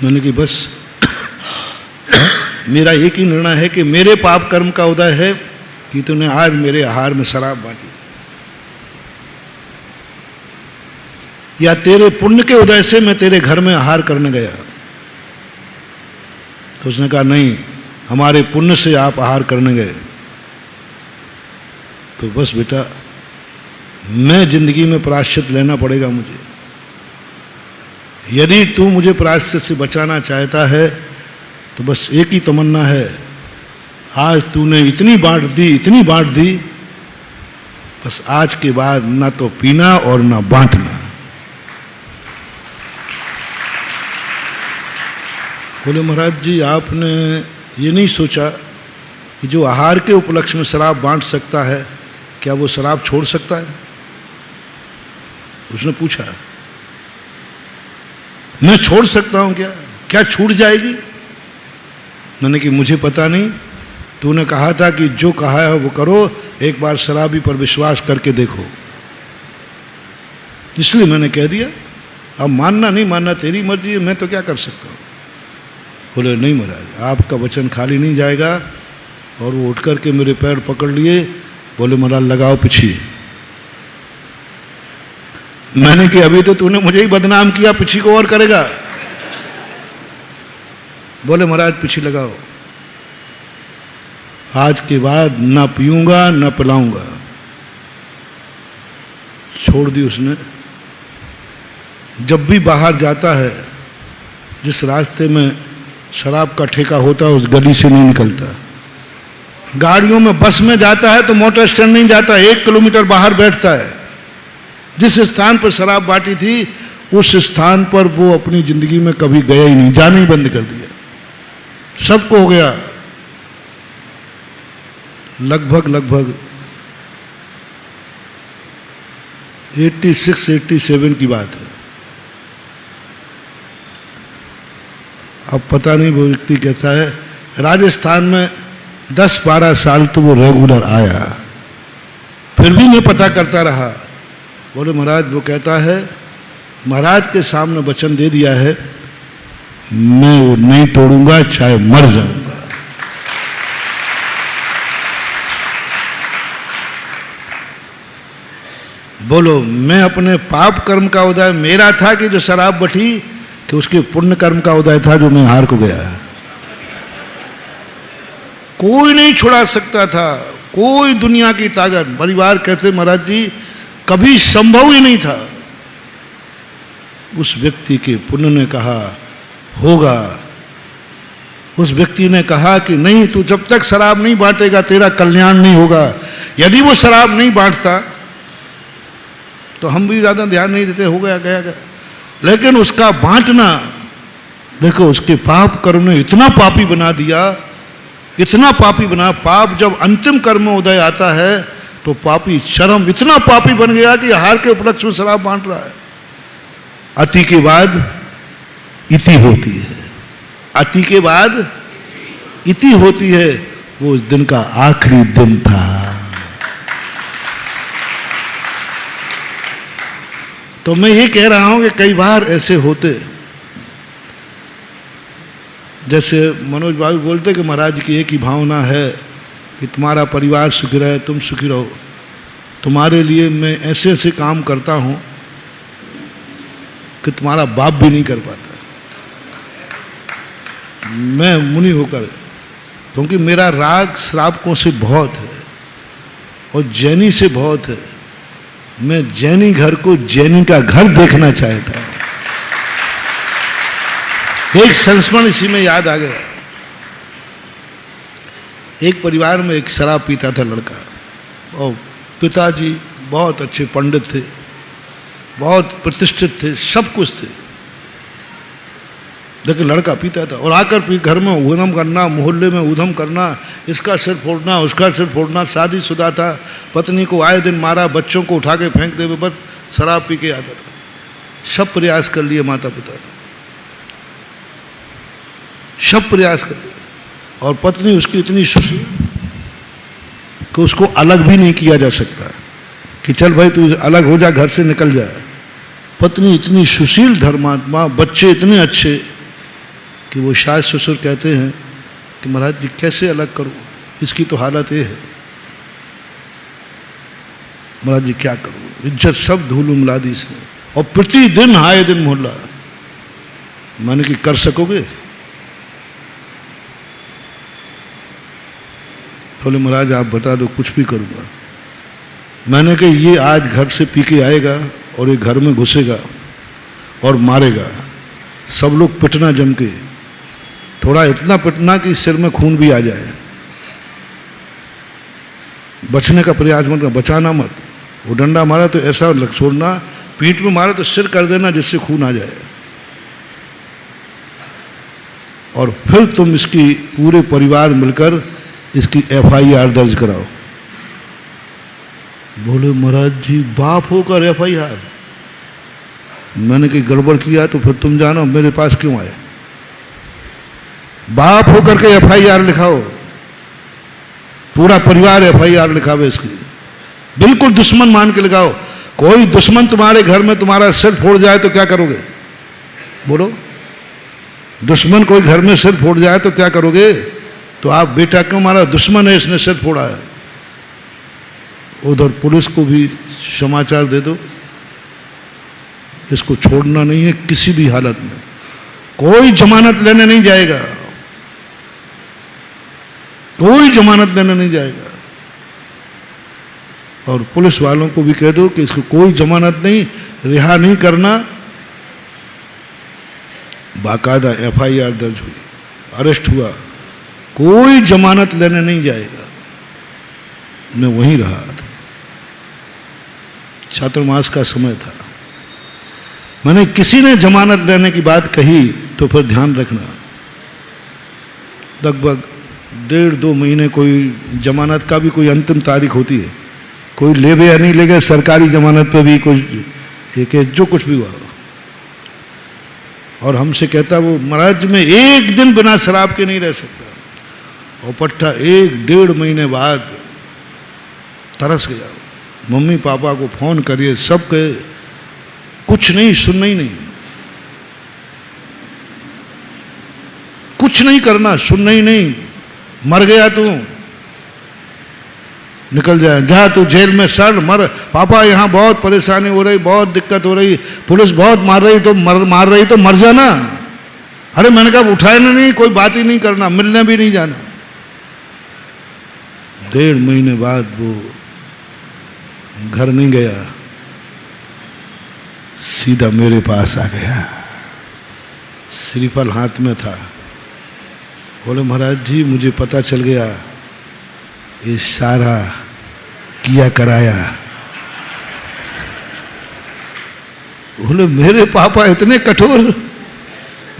मैंने कहा बस मेरा एक ही निर्णय है कि मेरे पाप कर्म का उदय है कि तूने आज मेरे आहार में शराब बांटी, या तेरे पुण्य के उदय से मैं तेरे घर में आहार करने गया। तो उसने कहा नहीं, हमारे पुण्य से आप आहार करने गए। तो बस बेटा मैं जिंदगी में प्रायश्चित लेना पड़ेगा मुझे। यदि तू मुझे प्रायश्चित से बचाना चाहता है तो बस एक ही तमन्ना है, आज तूने इतनी बांट दी, इतनी बांट दी, बस आज के बाद ना तो पीना और ना बांटना। बोले महाराज जी आपने ये नहीं सोचा कि जो आहार के उपलक्ष्य में शराब बांट सकता है, क्या वो शराब छोड़ सकता है? उसने पूछा, मैं छोड़ सकता हूं क्या? क्या छूट जाएगी? मैंने कि मुझे पता नहीं, तूने कहा था कि जो कहा है वो करो, एक बार शराबी पर विश्वास करके देखो, इसलिए मैंने कह दिया। अब मानना नहीं मानना तेरी मर्जी है, मैं तो क्या कर सकता हूं। बोले नहीं महाराज, आपका वचन खाली नहीं जाएगा। और वो उठ करके मेरे पैर पकड़ लिए, बोले महाराज लगाओ पिछी। मैंने कि अभी तो तूने मुझे ही बदनाम किया, पिछी को और करेगा। बोले महाराज पिछी लगाओ, आज के बाद ना पीऊंगा ना पिलाऊंगा। छोड़ दी उसने। जब भी बाहर जाता है, जिस रास्ते में शराब का ठेका होता है उस गली से नहीं निकलता। गाड़ियों में, बस में जाता है तो मोटर स्टैंड नहीं जाता, 1 किलोमीटर बाहर बैठता है। जिस स्थान पर शराब बांटी थी उस स्थान पर वो अपनी जिंदगी में कभी गया ही नहीं, जाना ही बंद कर दिया। सबको हो गया। लगभग 86-87 की बात है। अब पता नहीं वो व्यक्ति कहता है, राजस्थान में 10-12 साल तो वो रेगुलर आया, फिर भी मैं पता करता रहा। बोले महाराज, वो कहता है महाराज के सामने वचन दे दिया है, मैं वो नहीं तोड़ूंगा चाहे मर जाऊंगा। बोलो, मैं अपने पाप कर्म का उदय मेरा था कि जो शराब बटी, कि उसके पुण्य कर्म का उदय था जो मैं हार को गया। कोई नहीं छुड़ा सकता था, कोई दुनिया की ताकत। परिवार कहते महाराज जी कभी संभव ही नहीं था। उस व्यक्ति के पुण्य ने कहा होगा। उस व्यक्ति ने कहा कि नहीं, तू जब तक शराब नहीं बांटेगा तेरा कल्याण नहीं होगा। यदि वो शराब नहीं बांटता तो हम भी ज्यादा ध्यान नहीं देते, हो गया गया गया। लेकिन उसका बांटना, देखो उसके पाप कर्म ने इतना पापी बना दिया, इतना पापी बना। पाप जब अंतिम कर्म में उदय आता है तो पापी चरम इतना पापी बन गया कि आहार के उपलक्ष्य में शराब बांट रहा है। अति के बाद इति होती है, अति के बाद इति होती है। वो उस दिन का आखिरी दिन था। तो मैं ये कह रहा हूं कि कई बार ऐसे होते, जैसे मनोज बाबू बोलते कि महाराज की एक ही भावना है कि तुम्हारा परिवार सुखी रहे, तुम सुखी रहो। तुम्हारे लिए मैं ऐसे ऐसे काम करता हूं कि तुम्हारा बाप भी नहीं कर पाता। मैं मुनि होकर, क्योंकि मेरा राग श्रावकों से बहुत है और जैनी से बहुत है। मैं जैनी घर को जैनी का घर देखना चाहता हूं। एक संस्मरण इसी में याद आ गया। एक परिवार में एक शराब पीता था लड़का, और पिताजी बहुत अच्छे पंडित थे, बहुत प्रतिष्ठित थे, सब कुछ थे, लेकिन लड़का पीता था। और आकर घर में ऊधम करना, मोहल्ले में ऊधम करना, इसका सिर फोड़ना, उसका सिर फोड़ना। शादीशुदा था, पत्नी को आए दिन मारा, बच्चों को उठा के फेंक दे, बस शराब पी के आता था। सब प्रयास कर लिए माता पिता, सब प्रयास कर लिए, और पत्नी उसकी इतनी सुशील कि उसको अलग भी नहीं किया जा सकता कि चल भाई तू अलग हो जा, घर से निकल जाए। पत्नी इतनी सुशील, धर्मात्मा, बच्चे इतने अच्छे कि वो शायद ससुर कहते हैं कि महाराज जी कैसे अलग करूं, इसकी तो हालत ये है। महाराज जी क्या करूं, इज्जत सब धूल उंगला दी इसने, और प्रतिदिन आए दिन मोहल्ला। मैंने कि कर सकोगे? बोले महाराज आप बता दो, कुछ भी करूंगा। मैंने कहा ये आज घर से पी के आएगा और ये घर में घुसेगा और मारेगा। सब लोग पिटना जम के, थोड़ा इतना पिटना कि सिर में खून भी आ जाए। बचने का प्रयास मत कर, बचाना मत। वो डंडा मारा तो ऐसा छोड़ना, पीठ में मारा तो सिर कर देना जिससे खून आ जाए। और फिर तुम इसकी पूरे परिवार मिलकर इसकी FIR दर्ज कराओ। बोले महाराज जी बाप होकर FIR? मैंने कि गड़बड़ किया तो फिर तुम जानो, मेरे पास क्यों आए? बाप होकर के FIR लिखाओ, पूरा परिवार FIR लिखावे इसकी, बिल्कुल दुश्मन मान के लिखाओ। कोई दुश्मन तुम्हारे घर में तुम्हारा सिर फोड़ जाए तो क्या करोगे? बोलो, दुश्मन कोई घर में सिर फोड़ जाए तो क्या करोगे? तो आप बेटा क्यों मारा? दुश्मन है, इसने सिर फोड़ा है। उधर पुलिस को भी समाचार दे दो, इसको छोड़ना नहीं है किसी भी हालत में, कोई जमानत लेने नहीं जाएगा, कोई जमानत लेने नहीं जाएगा। और पुलिस वालों को भी कह दो कि इसको कोई जमानत नहीं, रिहा नहीं करना। बाकायदा FIR दर्ज हुई, अरेस्ट हुआ, कोई जमानत लेने नहीं जाएगा। मैं वहीं रहा, चातुर्मास का समय था। मैंने किसी ने जमानत लेने की बात कही तो फिर ध्यान रखना, लगभग 1.5-2 महीने कोई जमानत का भी कोई अंतिम तारीख होती है, कोई लेवे या नहीं लेगे, सरकारी जमानत पे भी कुछ एक जो कुछ भी हुआ। और हमसे कहता वो महाराज मैं एक दिन बिना शराब के नहीं रह सकता। और पट्टा 1-1.5 महीने बाद तरस गया। मम्मी पापा को फोन करिए, सब कहे कुछ नहीं, सुनना ही नहीं, कुछ नहीं करना, सुनना ही नहीं। मर गया तू, निकल जाए, जा तू जेल में सड़ मर। पापा यहाँ बहुत परेशानी हो रही, बहुत दिक्कत हो रही, पुलिस बहुत मार रही तो मार रही तो मर जाना। अरे मैंने कहा उठाना नहीं, कोई बात ही नहीं करना, मिलने भी नहीं जाना। 1.5 महीने बाद वो घर नहीं गया, सीधा मेरे पास आ गया, श्रीफल हाथ में था। बोले महाराज जी मुझे पता चल गया, ये सारा किया कराया। बोले मेरे पापा इतने कठोर,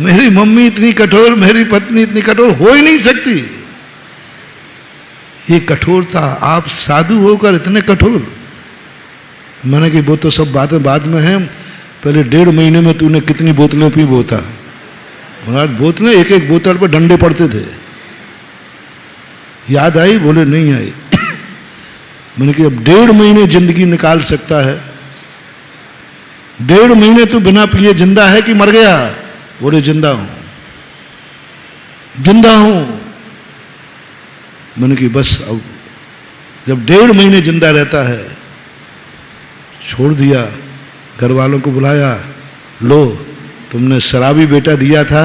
मेरी मम्मी इतनी कठोर, मेरी पत्नी इतनी कठोर हो ही नहीं सकती। ये कठोरता, आप साधु होकर इतने कठोर। मैंने कि वो तो सब बातें बाद में हैं, पहले 1.5 महीने में तूने कितनी बोतलें पी? बोता महाराज बोतलें, एक बोतल पर डंडे पड़ते थे। याद आई? बोले नहीं आई। मैंने कि अब 1.5 महीने जिंदगी निकाल सकता है, 1.5 महीने तू बिना पिए जिंदा है कि मर गया? बोले जिंदा हूं, जिंदा हूं। मैंने कि बस अब जब 1.5 महीने जिंदा रहता है, छोड़ दिया, घर वालों को बुलाया, लो तुमने शराबी बेटा दिया था,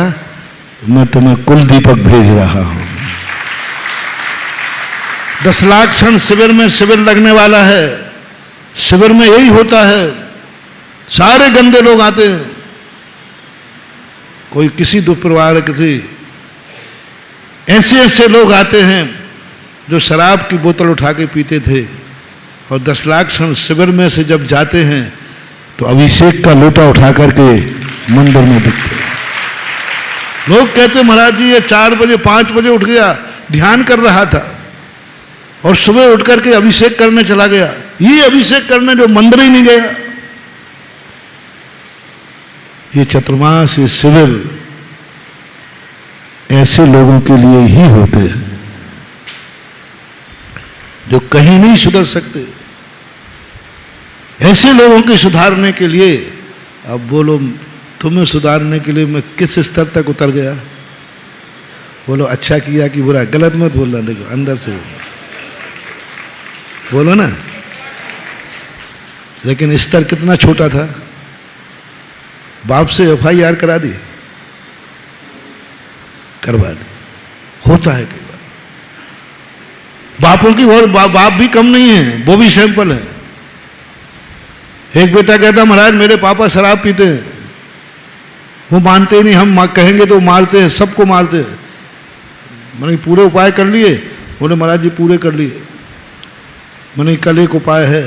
मैं तुम्हें कुल दीपक भेज रहा हूं। 10 लाख क्षण शिविर में शिविर लगने वाला है। शिविर में यही होता है, सारे गंदे लोग आते हैं। कोई किसी दुष्प्रवाह, किसी ऐसे लोग आते हैं जो शराब की बोतल उठा के पीते थे, और 10 लाख क्षण शिविर में से जब जाते हैं तो अभिषेक का लोटा उठा करके मंदिर में दिखते। लोग कहते महाराज जी ये 4 बजे 5 बजे उठ गया, ध्यान कर रहा था और सुबह उठ करके अभिषेक करने चला गया। ये अभिषेक करने जो मंदिर ही नहीं गया। ये चतुर्मास, ये शिविर ऐसे लोगों के लिए ही होते हैं जो कहीं नहीं सुधर सकते। ऐसे लोगों के सुधारने के लिए, अब बोलो तुम्हें सुधारने के लिए मैं किस स्तर तक उतर गया? बोलो अच्छा किया कि बुरा? गलत मत बोलना, देखो अंदर से बोलो ना। लेकिन स्तर कितना छोटा था। बाप से FIR करा दी, करवा दी। होता है कई बार बापों की, और बाप भी कम नहीं है, वो भी सैंपल है। एक बेटा कहता महाराज मेरे पापा शराब पीते हैं, वो मानते ही नहीं, हम कहेंगे तो मारते हैं, सबको मारते हैं। मैंने पूरे उपाय कर लिए? बोले महाराज जी पूरे कर लिए। मैंने कल एक उपाय है,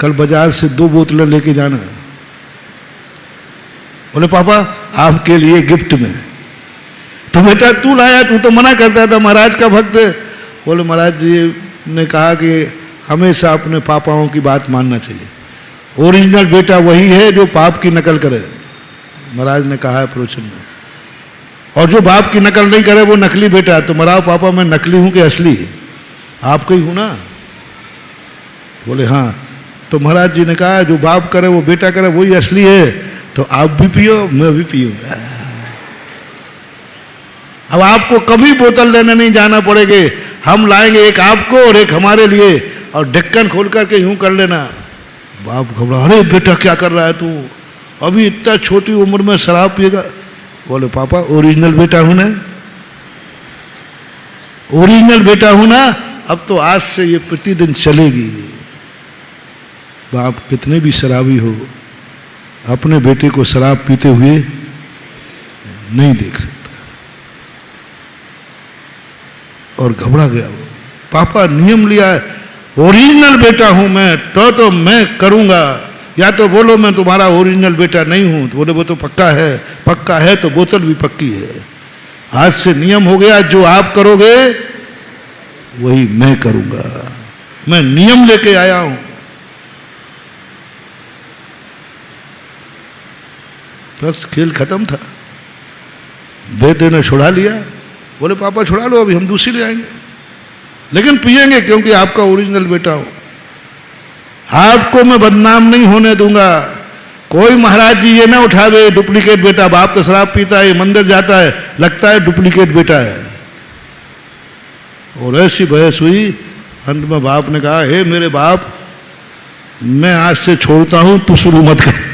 कल बाजार से 2 बोतलें लेके जाना। बोले पापा आपके लिए गिफ्ट में। तो बेटा तू लाया, तू तो मना करता था, महाराज का भक्त है। बोले महाराज जी ने कहा कि हमेशा अपने पापाओं की बात मानना चाहिए, ओरिजिनल बेटा वही है जो पाप की नकल करे। महाराज ने कहा है प्रवचन में, और जो बाप की नकल नहीं करे वो नकली बेटा है। तो महाराज पापा मैं नकली हूं कि असली? आपका ही हूं ना। बोले हाँ। तो महाराज जी ने कहा जो बाप करे वो बेटा करे वही असली है, तो आप भी पियो मैं भी पीऊंगा। अब आपको कभी बोतल लेने नहीं जाना पड़ेगी, हम लाएंगे एक आपको और एक हमारे लिए, और ढक्कन खोल करके यूं कर लेना। बाप घबरा, अरे बेटा क्या कर रहा है तू, अभी इतना छोटी उम्र में शराब पिएगा? बोले पापा ओरिजिनल बेटा हूं ना, ओरिजिनल बेटा हूं ना, अब तो आज से ये प्रतिदिन चलेगी। बाप कितने भी शराबी हो अपने बेटे को शराब पीते हुए नहीं देख सकता। और घबरा गया वो, पापा नियम लिया है, ओरिजिनल बेटा हूं मैं तो मैं करूंगा, या तो बोलो मैं तुम्हारा ओरिजिनल बेटा नहीं हूं। तो बोले वो तो पक्का है, पक्का है तो बोतल भी पक्की है। आज से नियम हो गया, जो आप करोगे वही मैं करूंगा, मैं नियम लेके आया हूं। बस खेल खत्म था, बेटे ने छुड़ा लिया। बोले पापा छुड़ा लो, अभी हम दूसरी ले आएंगे, लेकिन पिएंगे क्योंकि आपका ओरिजिनल बेटा हो। आपको मैं बदनाम नहीं होने दूंगा। कोई महाराज जी ये ना उठावे डुप्लीकेट बेटा, बाप तो शराब पीता है, मंदिर जाता है, लगता है डुप्लीकेट बेटा है। और ऐसी बहस हुई, अंत में बाप ने कहा हे मेरे बाप, मैं आज से छोड़ता हूं, तू शुरू मत कर।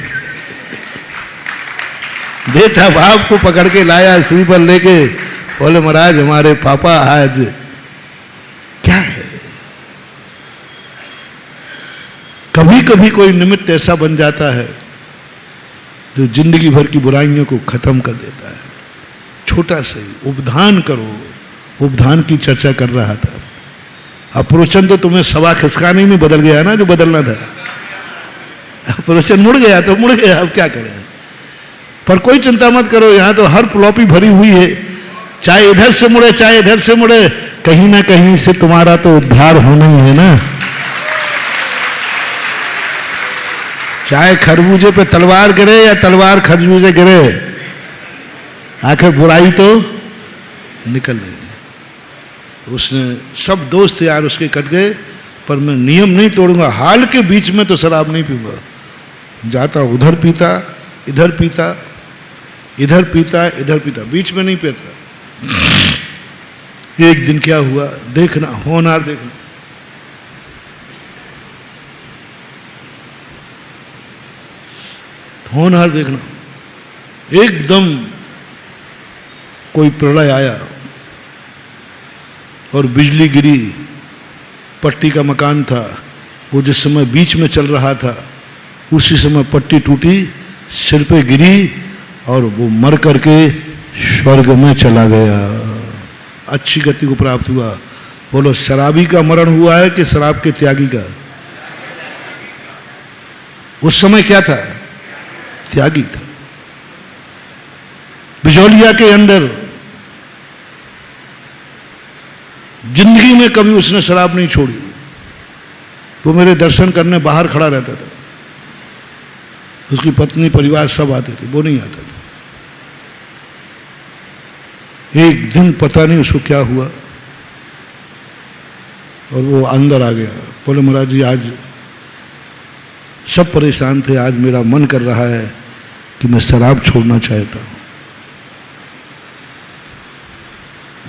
बेटा बाप को पकड़ के लाया श्री पर लेके, बोले महाराज हमारे पापा आज क्या है। कभी कभी कोई निमित्त ऐसा बन जाता है जो जिंदगी भर की बुराइयों को खत्म कर देता है। छोटा सा ही उपधान करो, उपधान की चर्चा कर रहा था। अब प्रवचन तो तुम्हें सवा खिसकाने में बदल गया ना, जो बदलना था। प्रवचन मुड़ गया तो मुड़ गया, अब क्या करें। पर कोई चिंता मत करो, यहां तो हर प्लॉपी भरी हुई है, चाहे इधर से मुड़े चाहे इधर से मुड़े, कहीं ना कहीं से तुम्हारा तो उद्धार होना ही है ना। चाहे खरबूजे पे तलवार गिरे या तलवार खरबूजे गिरे, आखिर बुराई तो निकल गई। उसने सब दोस्त यार उसके कट गए, पर मैं नियम नहीं तोड़ूंगा। हाल के बीच में तो शराब नहीं पीऊंगा। जाता उधर पीता, इधर पीता, इधर पीता, इधर पीता, बीच में नहीं पीता। एक दिन क्या हुआ देखना, होनहार देखना। होनहार देखना, एकदम कोई प्रलय आया और बिजली गिरी। पट्टी का मकान था, वो जिस समय बीच में चल रहा था उसी समय पट्टी टूटी, सिर पे गिरी और वो मर करके स्वर्ग में चला गया, अच्छी गति को प्राप्त हुआ। बोलो शराबी का मरण हुआ है कि शराब के त्यागी का? उस समय क्या था? त्यागी था। बिजौलिया के अंदर जिंदगी में कभी उसने शराब नहीं छोड़ी। वो मेरे दर्शन करने बाहर खड़ा रहता था, उसकी पत्नी परिवार सब आते थे, वो नहीं आता था। एक दिन पता नहीं उसको क्या हुआ और वो अंदर आ गया। बोले महाराज जी आज सब परेशान थे, आज मेरा मन कर रहा है कि मैं शराब छोड़ना चाहता हूं।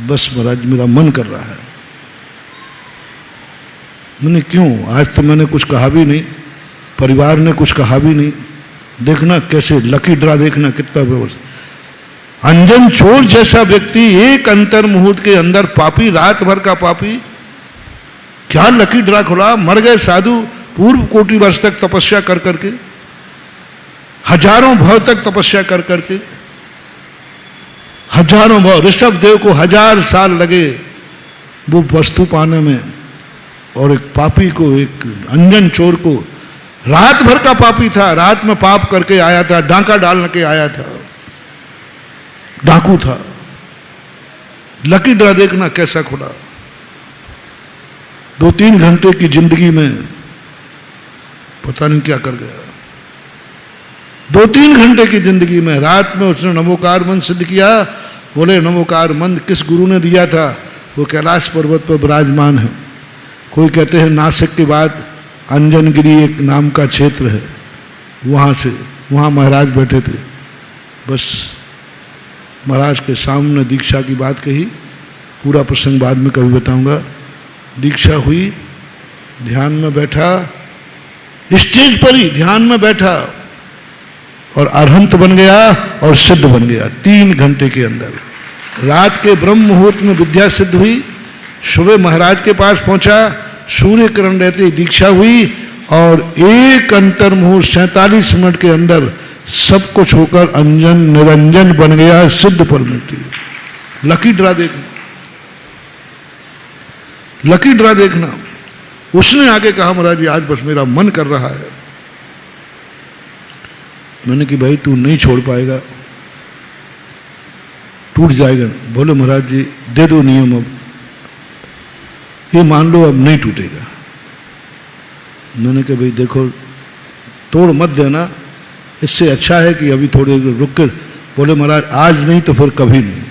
बस महाराज मेरा मन कर रहा है। मैंने क्यों? आज तो मैंने कुछ कहा भी नहीं, परिवार ने कुछ कहा भी नहीं। देखना कैसे लकी ड्रा, देखना कितना व्यवस्था। अंजन चोर जैसा व्यक्ति एक अंतर मुहूर्त के अंदर पापी, रात भर का पापी, क्या लकी ड्रा खुला। मर गए साधु, पूर्व कोटि वर्ष तक तपस्या कर करके, हजारों भव तक तपस्या कर करके, हजारों भव, ऋषभ देव को 1000 साल लगे वो वस्तु पाने में, और एक पापी को, एक अंजन चोर को, रात भर का पापी था, रात में पाप करके आया था, डांका डालने के आया था, डाकू था, लकी ड्रा देखना कैसा खुला। 2-3 घंटे की जिंदगी में पता नहीं क्या कर गया। 2-3 घंटे की जिंदगी में रात में उसने नमोकार मंत्र सिद्ध किया। बोले नमोकार मंत्र किस गुरु ने दिया था? वो कैलाश पर्वत पर विराजमान है। कोई कहते हैं नासिक के बाद अंजनगिरी एक नाम का क्षेत्र है, वहाँ महाराज बैठे थे। बस महाराज के सामने दीक्षा की बात कही। पूरा प्रसंग बाद में कभी बताऊंगा। दीक्षा हुई, ध्यान में बैठा, स्टेज पर ही ध्यान में बैठा और अरहंत बन गया और सिद्ध बन गया 3 घंटे के अंदर। रात के ब्रह्म मुहूर्त में विद्या सिद्ध हुई। सुबह महाराज के पास पहुंचा, सूर्य किरण रहते ही दीक्षा हुई और एक अंतर मुहूर्त 47 मिनट के अंदर सब कुछ होकर अंजन निरंजन बन गया, सिद्ध परमिटी। लकी ड्रा देखना, लकी ड्रा देखना। उसने आगे कहा महाराज जी आज बस मेरा मन कर रहा है। मैंने कि भाई तू नहीं छोड़ पाएगा, टूट जाएगा। बोले महाराज जी दे दो नियम, अब ये मान लो अब नहीं टूटेगा। मैंने कहा भाई देखो तोड़ मत देना, इससे अच्छा है कि अभी थोड़ी देर रुक कर। बोले महाराज आज नहीं तो फिर कभी नहीं,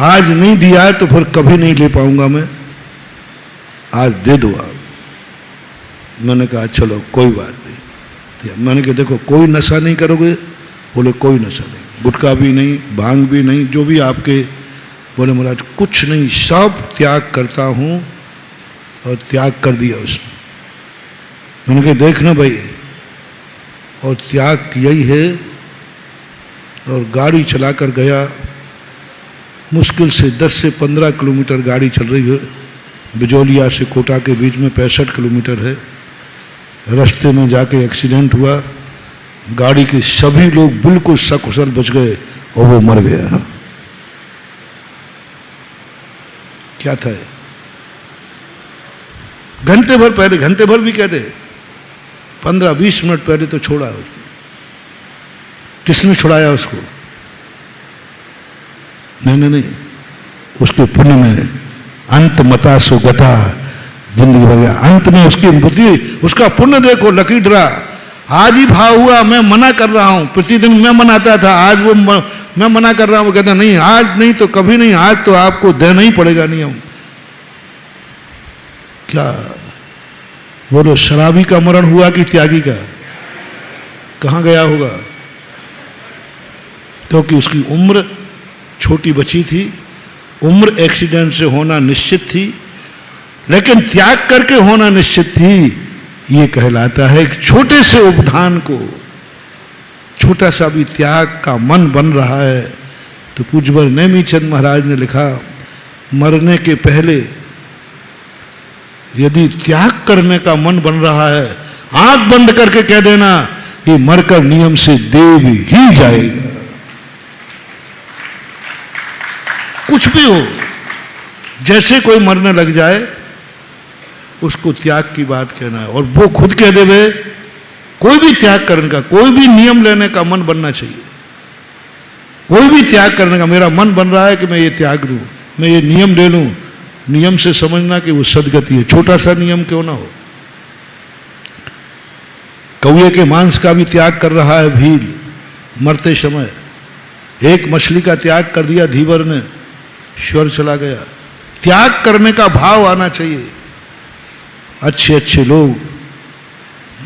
आज नहीं दिया है तो फिर कभी नहीं ले पाऊंगा मैं, आज दे दो आप। मैंने कहा चलो कोई बात नहीं। मैंने कहा देखो कोई नशा नहीं करोगे? बोले कोई नशा नहीं, गुटखा भी नहीं, भांग भी नहीं, जो भी आपके। बोले महाराज कुछ नहीं, सब त्याग करता हूं। और त्याग कर दिया उसने। मैंने कहा देखना भाई, और त्याग यही है। और गाड़ी चलाकर गया, मुश्किल से 10 से 15 किलोमीटर गाड़ी चल रही है। बिजौलिया से कोटा के बीच में 65 किलोमीटर है। रास्ते में जाके एक्सीडेंट हुआ, गाड़ी के सभी लोग बिल्कुल सकुशल बच गए और वो मर गया। क्या था? घंटे भर पहले, घंटे भर भी कहते 15-20 मिनट पहले तो छोड़ा उसको। किसने छुड़ाया उसको? नहीं, उसके पुण्य में अंत मता सो गता, जिंदगी भर गया। अंत में उसकी बुद्धि, उसका पुण्य देखो। लकी ड्रा आज ही भाव हुआ, मैं मना कर रहा हूं। प्रतिदिन मैं मनाता था, आज वो मैं मना कर रहा हूं। वो कहता नहीं आज नहीं तो कभी नहीं, आज तो आपको देना ही पड़ेगा नियम। क्या बोलो, शराबी का मरण हुआ कि त्यागी का? कहां गया होगा? क्योंकि उसकी उम्र छोटी बची थी, उम्र एक्सीडेंट से होना निश्चित थी, लेकिन त्याग करके होना निश्चित थी। ये कहलाता है कि छोटे से उपधान को, छोटा सा भी त्याग का मन बन रहा है। तो पूज्यवर नेमीचंद महाराज ने लिखा, मरने के पहले यदि त्याग करने का मन बन रहा है, आंख बंद करके कह देना ये मरकर नियम से देव ही जाएगा। कुछ भी हो, जैसे कोई मरने लग जाए उसको त्याग की बात कहना है। और वो खुद कह देवे, कोई भी त्याग करने का, कोई भी नियम लेने का मन बनना चाहिए। कोई भी त्याग करने का मेरा मन बन रहा है कि मैं ये त्याग दूं, मैं ये नियम ले लूं। नियम से समझना कि वो सदगति है, छोटा सा नियम क्यों ना हो। कौए के मांस का भी त्याग कर रहा है भील मरते समय। एक मछली का त्याग कर दिया धीवर ने, स्वर चला गया। त्याग करने का भाव आना चाहिए। अच्छे अच्छे लोग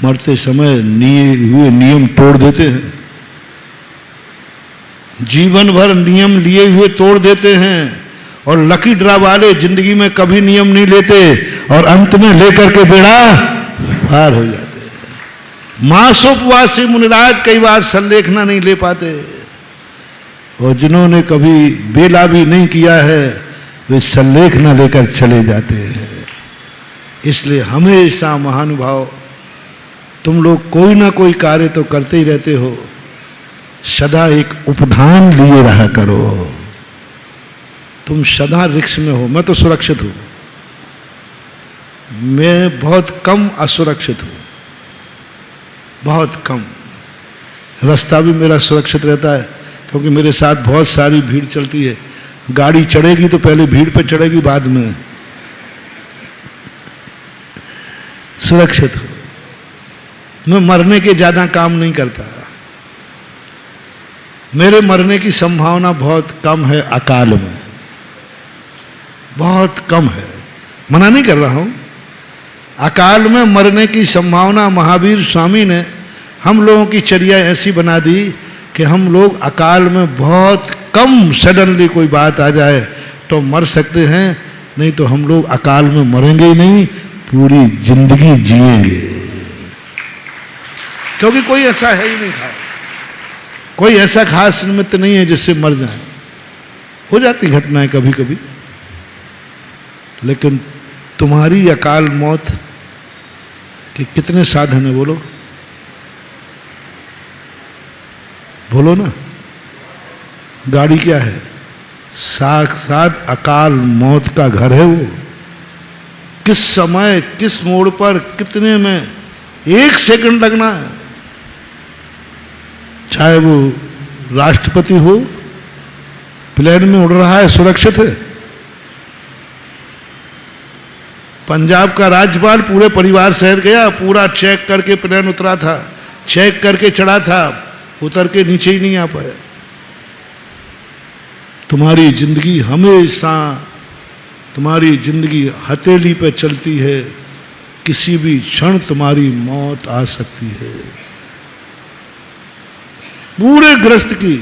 मरते समय नियम तोड़ देते हैं, जीवन भर नियम लिए हुए तोड़ देते हैं। और लकी ड्रा वाले जिंदगी में कभी नियम नहीं लेते और अंत में लेकर के बेड़ा पार हो जाते हैं। मासोपवासी मुनिराज कई बार सल्लेखना नहीं ले पाते, और जिन्होंने कभी बेला भी नहीं किया है वे सल्लेखना लेकर चले जाते हैं। इसलिए हमेशा महानुभाव, तुम लोग कोई ना कोई कार्य तो करते ही रहते हो, सदा एक उपधान लिए रहा करो। तुम सदा रिक्स में हो। मैं तो सुरक्षित हूं, मैं बहुत कम असुरक्षित हूं, बहुत कम। रास्ता भी मेरा सुरक्षित रहता है, क्योंकि मेरे साथ बहुत सारी भीड़ चलती है। गाड़ी चढ़ेगी तो पहले भीड़ पे चढ़ेगी, बाद में। सुरक्षित हो। मैं मरने के ज्यादा काम नहीं करता। मेरे मरने की संभावना बहुत कम है अकाल में, बहुत कम है। मना नहीं कर रहा हूं। अकाल में मरने की संभावना, महावीर स्वामी ने हम लोगों की चर्या ऐसी बना दी कि हम लोग अकाल में बहुत कम, सडनली कोई बात आ जाए तो मर सकते हैं, नहीं तो हम लोग अकाल में मरेंगे ही नहीं, पूरी जिंदगी जिएंगे। क्योंकि कोई ऐसा है ही नहीं खास, कोई ऐसा खास निमित्त नहीं है जिससे मर जाए। हो जाती घटनाएं कभी कभी, लेकिन तुम्हारी अकाल मौत के कितने साधन है? बोलो बोलो ना। गाड़ी क्या है? साक्षात अकाल मौत का घर है वो। किस समय, किस मोड़ पर, कितने में, 1 सेकंड लगना है। चाहे वो राष्ट्रपति हो, प्लेन में उड़ रहा है, सुरक्षित है। पंजाब का राज्यपाल पूरे परिवार सहित गया, पूरा चेक करके प्लेन उतरा था, चेक करके चढ़ा था, उतर के नीचे ही नहीं आ पाया। तुम्हारी जिंदगी हमेशा, तुम्हारी जिंदगी हथेली पे चलती है। किसी भी क्षण तुम्हारी मौत आ सकती है। पूरे ग्रस्त की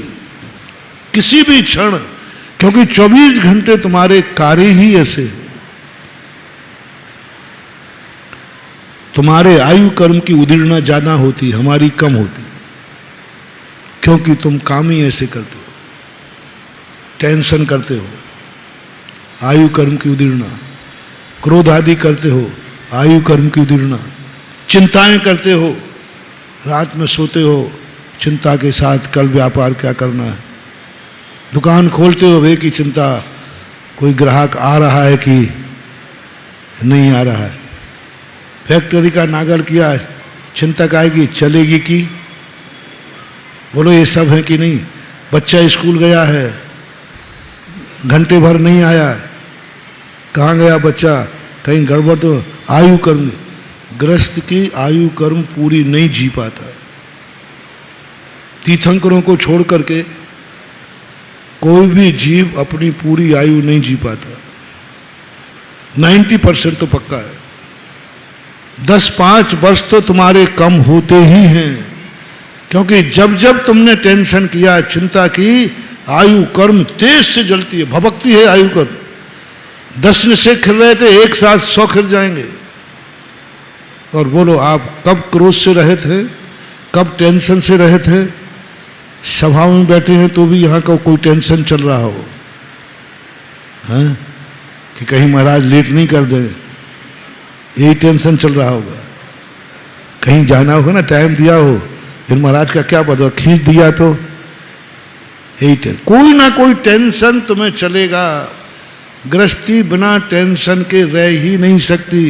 किसी भी क्षण, क्योंकि 24 घंटे तुम्हारे कार्य ही ऐसे हैं। तुम्हारे आयु कर्म की उदीर्णा ज्यादा होती, हमारी कम होती, क्योंकि तुम काम ही ऐसे करते हो, टेंशन करते हो, आयु कर्म की उदीर्णा, क्रोध आदि करते हो, आयु कर्म की उदीर्णा, चिंताएं करते हो, रात में सोते हो चिंता के साथ कल व्यापार क्या करना है, दुकान खोलते हो वे की चिंता, कोई ग्राहक आ रहा है कि नहीं आ रहा है, फैक्ट्री का नागर किया, चिंता आएगी चलेगी कि, बोलो ये सब है कि नहीं। बच्चा स्कूल गया है, घंटे भर नहीं आया, कहाँ गया बच्चा, कहीं गड़बड़ तो। आयु कर्म, ग्रस्त की आयु कर्म पूरी नहीं जी पाता। तीर्थंकरों को छोड़ करके कोई भी जीव अपनी पूरी आयु नहीं जी पाता। 90% तो पक्का है। 10-5 वर्ष तो तुम्हारे कम होते ही हैं, क्योंकि जब जब तुमने टेंशन किया, चिंता की, आयु कर्म तेज से जलती है, भभकती है आयु कर्म। 10 से खिल रहे थे, एक साथ 100 खिल जाएंगे। और बोलो आप कब क्रोध से रहे थे, कब टेंशन से रहे थे? सभा में बैठे हैं तो भी यहाँ का कोई टेंशन चल रहा हो, हैं? कि कहीं महाराज लेट नहीं कर दे, यही टेंशन चल रहा होगा। कहीं जाना होगा ना, टाइम दिया हो, फिर महाराज का क्या पता, खींच दिया तो, यही कोई ना कोई टेंशन तुम्हें चलेगा। गृहस्थी बिना टेंशन के रह ही नहीं सकती।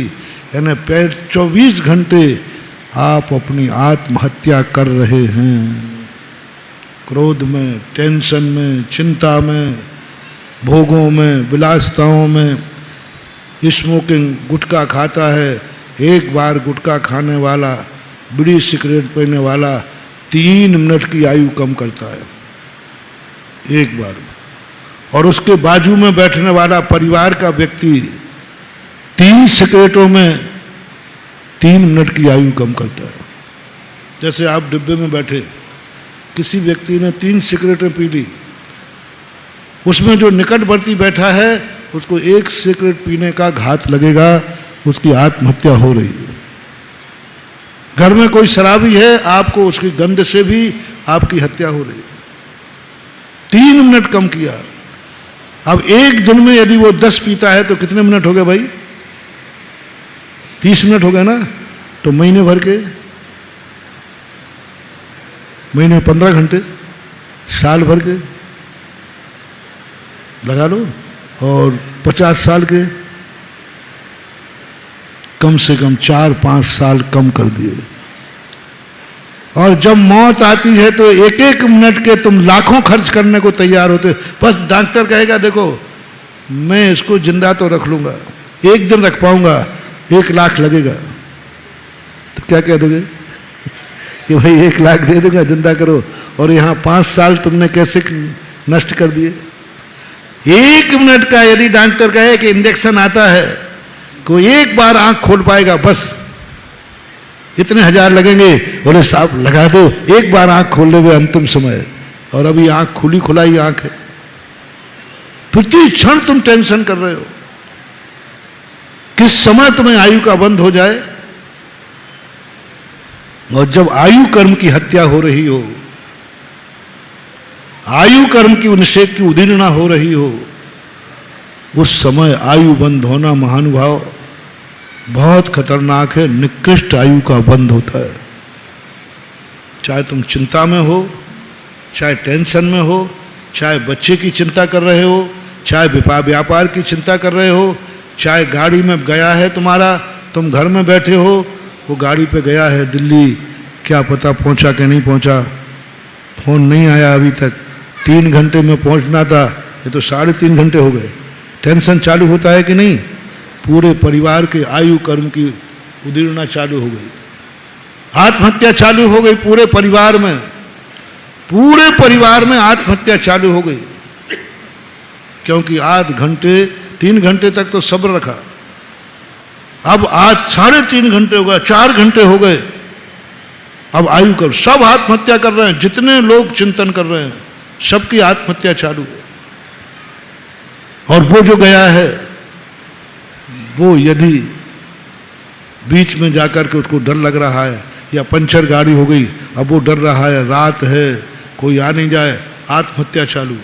यानी 24 घंटे आप अपनी आत्महत्या कर रहे हैं, क्रोध में, टेंशन में, चिंता में, भोगों में, विलासिताओं में। स्मोकिंग, गुटखा खाता है, एक बार गुटखा खाने वाला, बीड़ी सिगरेट पीने वाला 3 मिनट की आयु कम करता है, एक बार। और उसके बाजू में बैठने वाला परिवार का व्यक्ति 3 सिगरेटों में 3 मिनट की आयु कम करता है। जैसे आप डिब्बे में बैठे, किसी व्यक्ति ने 3 सिगरेटें पी ली, उसमें जो निकटवर्ती बैठा है उसको 1 सिगरेट पीने का घात लगेगा, उसकी आत्महत्या हो रही है। घर में कोई शराबी है, आपको उसकी गंध से भी आपकी हत्या हो रही है। 3 मिनट कम किया। अब एक दिन में यदि वो 10 पीता है तो कितने मिनट हो गए भाई? 30 मिनट हो गए ना। तो महीने भर के, महीने 15 घंटे, साल भर के लगा लो, और 50 साल के कम से कम 4-5 साल कम कर दिए। और जब मौत आती है तो एक एक मिनट के तुम लाखों खर्च करने को तैयार होते हो। बस डॉक्टर कहेगा देखो मैं इसको जिंदा तो रख लूंगा, एक दिन रख पाऊंगा, 1 लाख लगेगा, तो क्या कह दोगे कि भाई 1 लाख दे दूंगा, जिंदा करो। और यहां 5 साल तुमने कैसे नष्ट कर दिए। 1 मिनट का यदि डॉक्टर कहे कि इंजेक्शन आता है, कोई एक बार आंख खोल पाएगा, बस इतने हजार लगेंगे, बोले साहब लगा दो, एक बार आंख खोलने हुए अंतिम समय, और अभी आंख खुली खुलाई आंख है। प्रति क्षण तुम टेंशन कर रहे हो किस समय तुम्हें आयु का बंध हो जाए। और जब आयु कर्म की हत्या हो रही हो, आयु कर्म की निषेध की उदीर्णा हो रही हो, उस समय आयु बंध होना महानुभाव बहुत खतरनाक है। निकृष्ट आयु का बंध होता है। चाहे तुम चिंता में हो, चाहे टेंशन में हो, चाहे बच्चे की चिंता कर रहे हो, चाहे व्यापार की चिंता कर रहे हो, चाहे गाड़ी में गया है तुम्हारा, तुम घर में बैठे हो, वो गाड़ी पे गया है दिल्ली, क्या पता पहुंचा कि नहीं पहुंचा, फोन नहीं आया अभी तक, 3 घंटे में पहुंचना था, ये तो 3.5 घंटे हो गए। टेंशन चालू होता है कि नहीं। पूरे परिवार के आयु कर्म की उदीर्णा चालू हो गई, आत्महत्या चालू हो गई। पूरे परिवार में आत्महत्या चालू हो गई, क्योंकि 3 घंटे तक तो सब्र रखा, अब आज 3.5 घंटे हो गए, 4 घंटे हो गए, अब आयु कर्म, सब आत्महत्या कर रहे हैं। जितने लोग चिंतन कर रहे हैं सबकी आत्महत्या चालू है। और वो जो गया है, वो यदि बीच में जाकर के उसको डर लग रहा है, या पंचर गाड़ी हो गई, अब वो डर रहा है, रात है कोई आ नहीं जाए, आत्महत्या चालू है।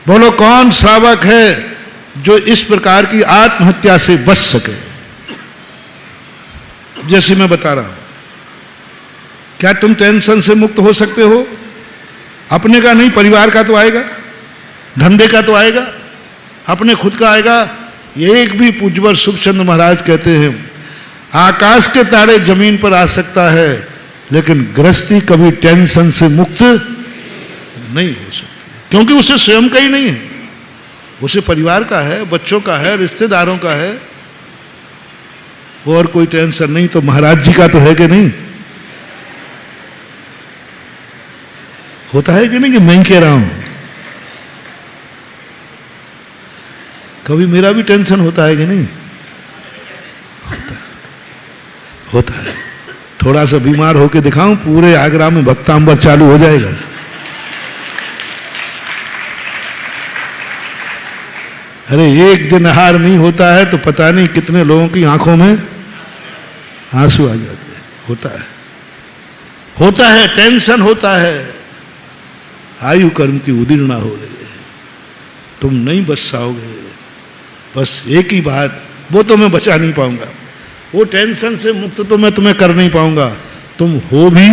बोलो कौन श्रावक है जो इस प्रकार की आत्महत्या से बच सके। जैसे मैं बता रहा हूं, क्या तुम टेंशन से मुक्त हो सकते हो? अपने का नहीं, परिवार का तो आएगा, धंधे का तो आएगा, अपने खुद का आएगा। एक भी पूज्यवर सुखचंद्र महाराज कहते हैं, आकाश के तारे जमीन पर आ सकता है, लेकिन गृहस्थी कभी टेंशन से मुक्त नहीं हो सकती, क्योंकि उसे स्वयं का ही नहीं है, उसे परिवार का है, बच्चों का है, रिश्तेदारों का है, और कोई टेंशन नहीं। तो महाराज जी का तो है कि नहीं? होता है कि नहीं कि मैं कह रहा हूं? कभी मेरा भी टेंशन होता है कि नहीं? होता है। थोड़ा सा बीमार होके दिखाऊं, पूरे आगरा में भक्तांबर चालू हो जाएगा। अरे एक दिन आहार नहीं होता है तो पता नहीं कितने लोगों की आंखों में आंसू आ जाते हैं। होता है, टेंशन होता है। आयु कर्म की उदीर्णा हो रही है, तुम नहीं बच पाओगे। बस एक ही बात, वो तो मैं बचा नहीं पाऊंगा, वो टेंशन से मुक्त तो मैं तुम्हें कर नहीं पाऊंगा। तुम हो भी,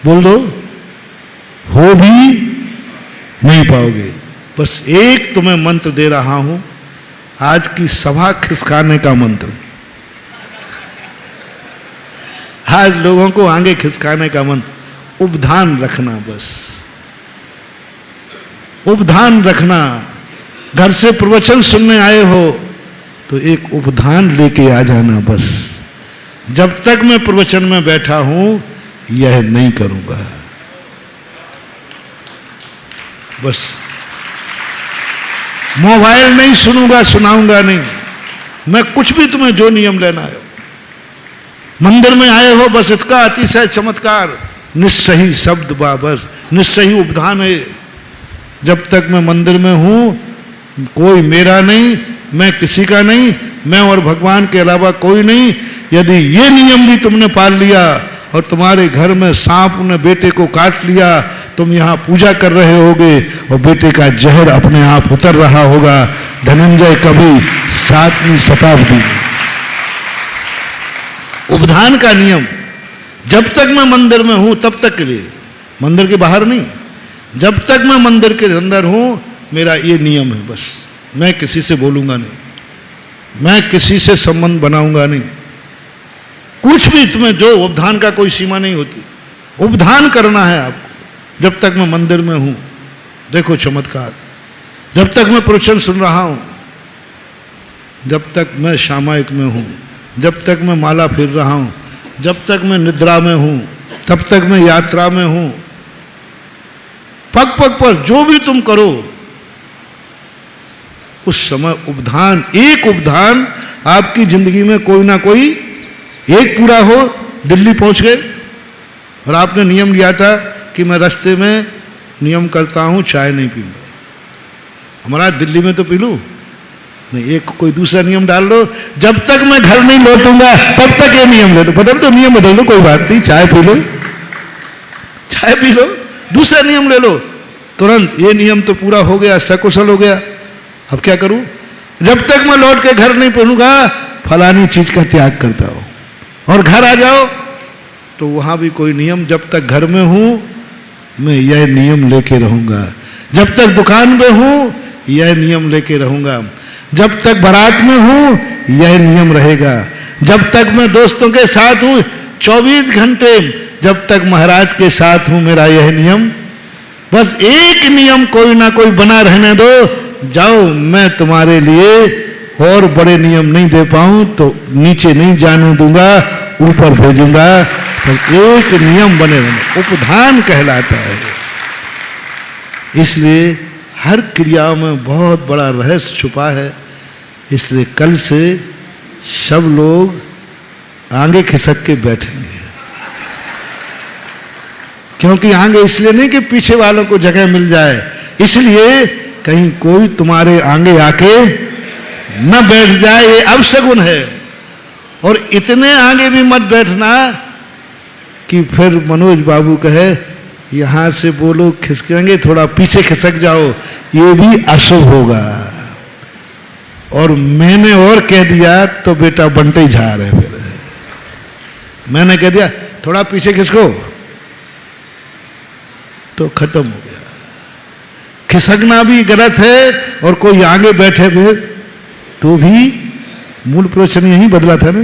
बोल दो, हो भी नहीं पाओगे। बस एक तुम्हें मंत्र दे रहा हूं, आज की सभा खिसकाने का मंत्र। आज लोगों को आगे खिसकाने का मंत्र, उपधान रखना। बस उपधान रखना। घर से प्रवचन सुनने आए हो तो एक उपधान लेके आ जाना। बस जब तक मैं प्रवचन में बैठा हूं यह नहीं करूंगा। बस मोबाइल नहीं सुनूंगा, सुनाऊंगा नहीं। मैं कुछ भी तुम्हें जो नियम लेना है, मंदिर में आए हो, बस इसका अतिशय चमत्कार, निस्सही शब्द बाबस, निस्सही उपधान है। जब तक मैं मंदिर में हूं, कोई मेरा नहीं, मैं किसी का नहीं, मैं और भगवान के अलावा कोई नहीं। यदि ये नियम भी तुमने पाल लिया और तुम्हारे घर में सांप ने बेटे को काट लिया, तुम यहां पूजा कर रहे होगे और बेटे का जहर अपने आप उतर रहा होगा। धनंजय कवि 7वीं शताब्दी। उपधान का नियम, जब तक मैं मंदिर में हूं तब तक के लिए, मंदिर के बाहर नहीं, जब तक मैं मंदिर के अंदर हूं मेरा ये नियम है। बस मैं किसी से बोलूंगा नहीं, मैं किसी से संबंध बनाऊंगा नहीं, कुछ भी तुम्हें जो उपधान का कोई सीमा नहीं होती, उपधान करना है आपको। जब तक मैं मंदिर में हूं, देखो चमत्कार, जब तक मैं प्रवचन सुन रहा हूं, जब तक मैं सामायिक में हूं, जब तक मैं माला फिर रहा हूं, जब तक मैं निद्रा में हूं, तब तक मैं यात्रा में हूं, पग पग पर जो भी तुम करो उस समय उपधान, एक उपधान आपकी जिंदगी में कोई ना कोई एक पूरा हो। दिल्ली पहुंच गए और आपने नियम लिया था कि मैं रास्ते में नियम करता हूं चाय नहीं पीऊंगा, हमारा दिल्ली में तो पी लूं नहीं, एक कोई दूसरा नियम डाल लो, जब तक मैं घर नहीं लौटूंगा तब तक ये नियम ले लो, बदल दो नियम, बदल दो, कोई बात नहीं, चाय पी लो, चाय पी लो, दूसरा नियम ले लो, तुरंत ये नियम तो पूरा हो गया, सकुशल हो गया, अब क्या करूं, जब तक मैं लौट के घर नहीं पहुंचूंगा फलानी चीज का त्याग करता हूं। और घर आ जाओ तो वहां भी कोई नियम, जब तक घर में हूं मैं यह नियम लेके रहूंगा, जब तक दुकान में हूं यह नियम लेके रहूंगा, जब तक बारात में हूं यह नियम रहेगा, जब तक मैं दोस्तों के साथ हूं 24 घंटे, जब तक महाराज के साथ हूं मेरा यह नियम, बस एक नियम कोई ना कोई बना रहने दो, जाओ मैं तुम्हारे लिए और बड़े नियम नहीं दे पाऊं तो नीचे नहीं जाने दूंगा, ऊपर भेजूंगा, तो एक नियम बने रहने, उपधान कहलाता है। इसलिए हर क्रिया में बहुत बड़ा रहस्य छुपा है। इसलिए कल से सब लोग आगे खिसक के बैठेंगे, क्योंकि आगे इसलिए नहीं कि पीछे वालों को जगह मिल जाए, इसलिए कहीं कोई तुम्हारे आगे आके न बैठ जाए, ये अपशगुन है। और इतने आगे भी मत बैठना कि फिर मनोज बाबू कहे यहां से बोलो खिसकेंगे, थोड़ा पीछे खिसक जाओ, ये भी अशुभ होगा। और मैंने और कह दिया तो बेटा बनते ही जा रहे, फिर मैंने कह दिया थोड़ा पीछे खिसको तो खत्म हो गया। खिसकना भी गलत है और कोई आगे बैठे फिर तो भी मूल प्रवचन यही बदला था ना।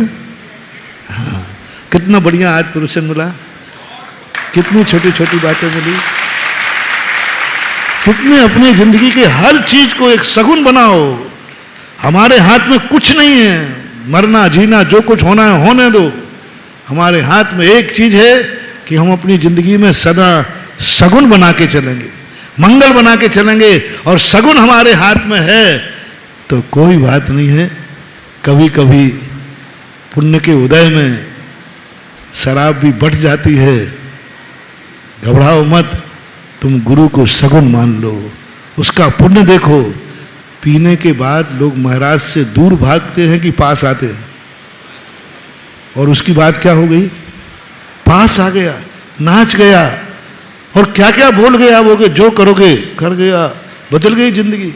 हाँ, कितना बढ़िया आज प्रवचन मिला, कितनी छोटी छोटी बातें मिली, कितने अपनी जिंदगी के हर चीज को एक सगुन बनाओ। हमारे हाथ में कुछ नहीं है, मरना जीना जो कुछ होना है होने दो। हमारे हाथ में एक चीज है कि हम अपनी जिंदगी में सदा सगुन बना के चलेंगे, मंगल बना के चलेंगे, और सगुन हमारे हाथ में है तो कोई बात नहीं है। कभी कभी पुण्य के उदय में शराब भी बढ़ जाती है, घबराओ मत, तुम गुरु को सगुन मान लो, उसका पुण्य देखो। पीने के बाद लोग महाराज से दूर भागते हैं कि पास आते हैं, और उसकी बात क्या हो गई, पास आ गया, नाच गया, और क्या क्या बोल गया वो कि जो करोगे कर गया, बदल गई जिंदगी।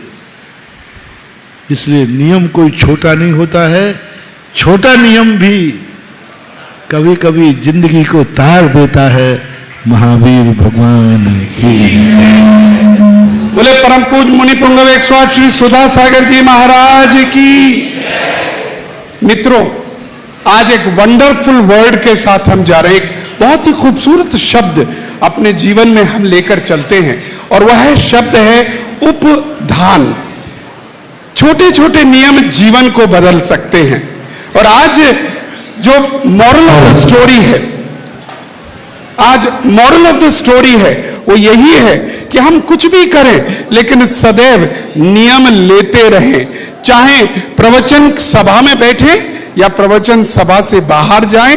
इसलिए नियम कोई छोटा नहीं होता है, छोटा नियम भी कभी कभी जिंदगी को तार देता है। महावीर भगवान की बोले परम पूज मुनि पुंगव 108 श्री सुधा सागर जी महाराज की। मित्रों, आज एक वंडरफुल वर्ड के साथ हम जा रहे हैं, एक बहुत ही खूबसूरत शब्द अपने जीवन में हम लेकर चलते हैं, और वह शब्द है उपधान। छोटे छोटे नियम जीवन को बदल सकते हैं। और आज जो मॉरल ऑफ द स्टोरी है, आज मॉरल ऑफ द स्टोरी है वो यही है कि हम कुछ भी करें लेकिन सदैव नियम लेते रहें, चाहे प्रवचन सभा में बैठे या प्रवचन सभा से बाहर जाएं,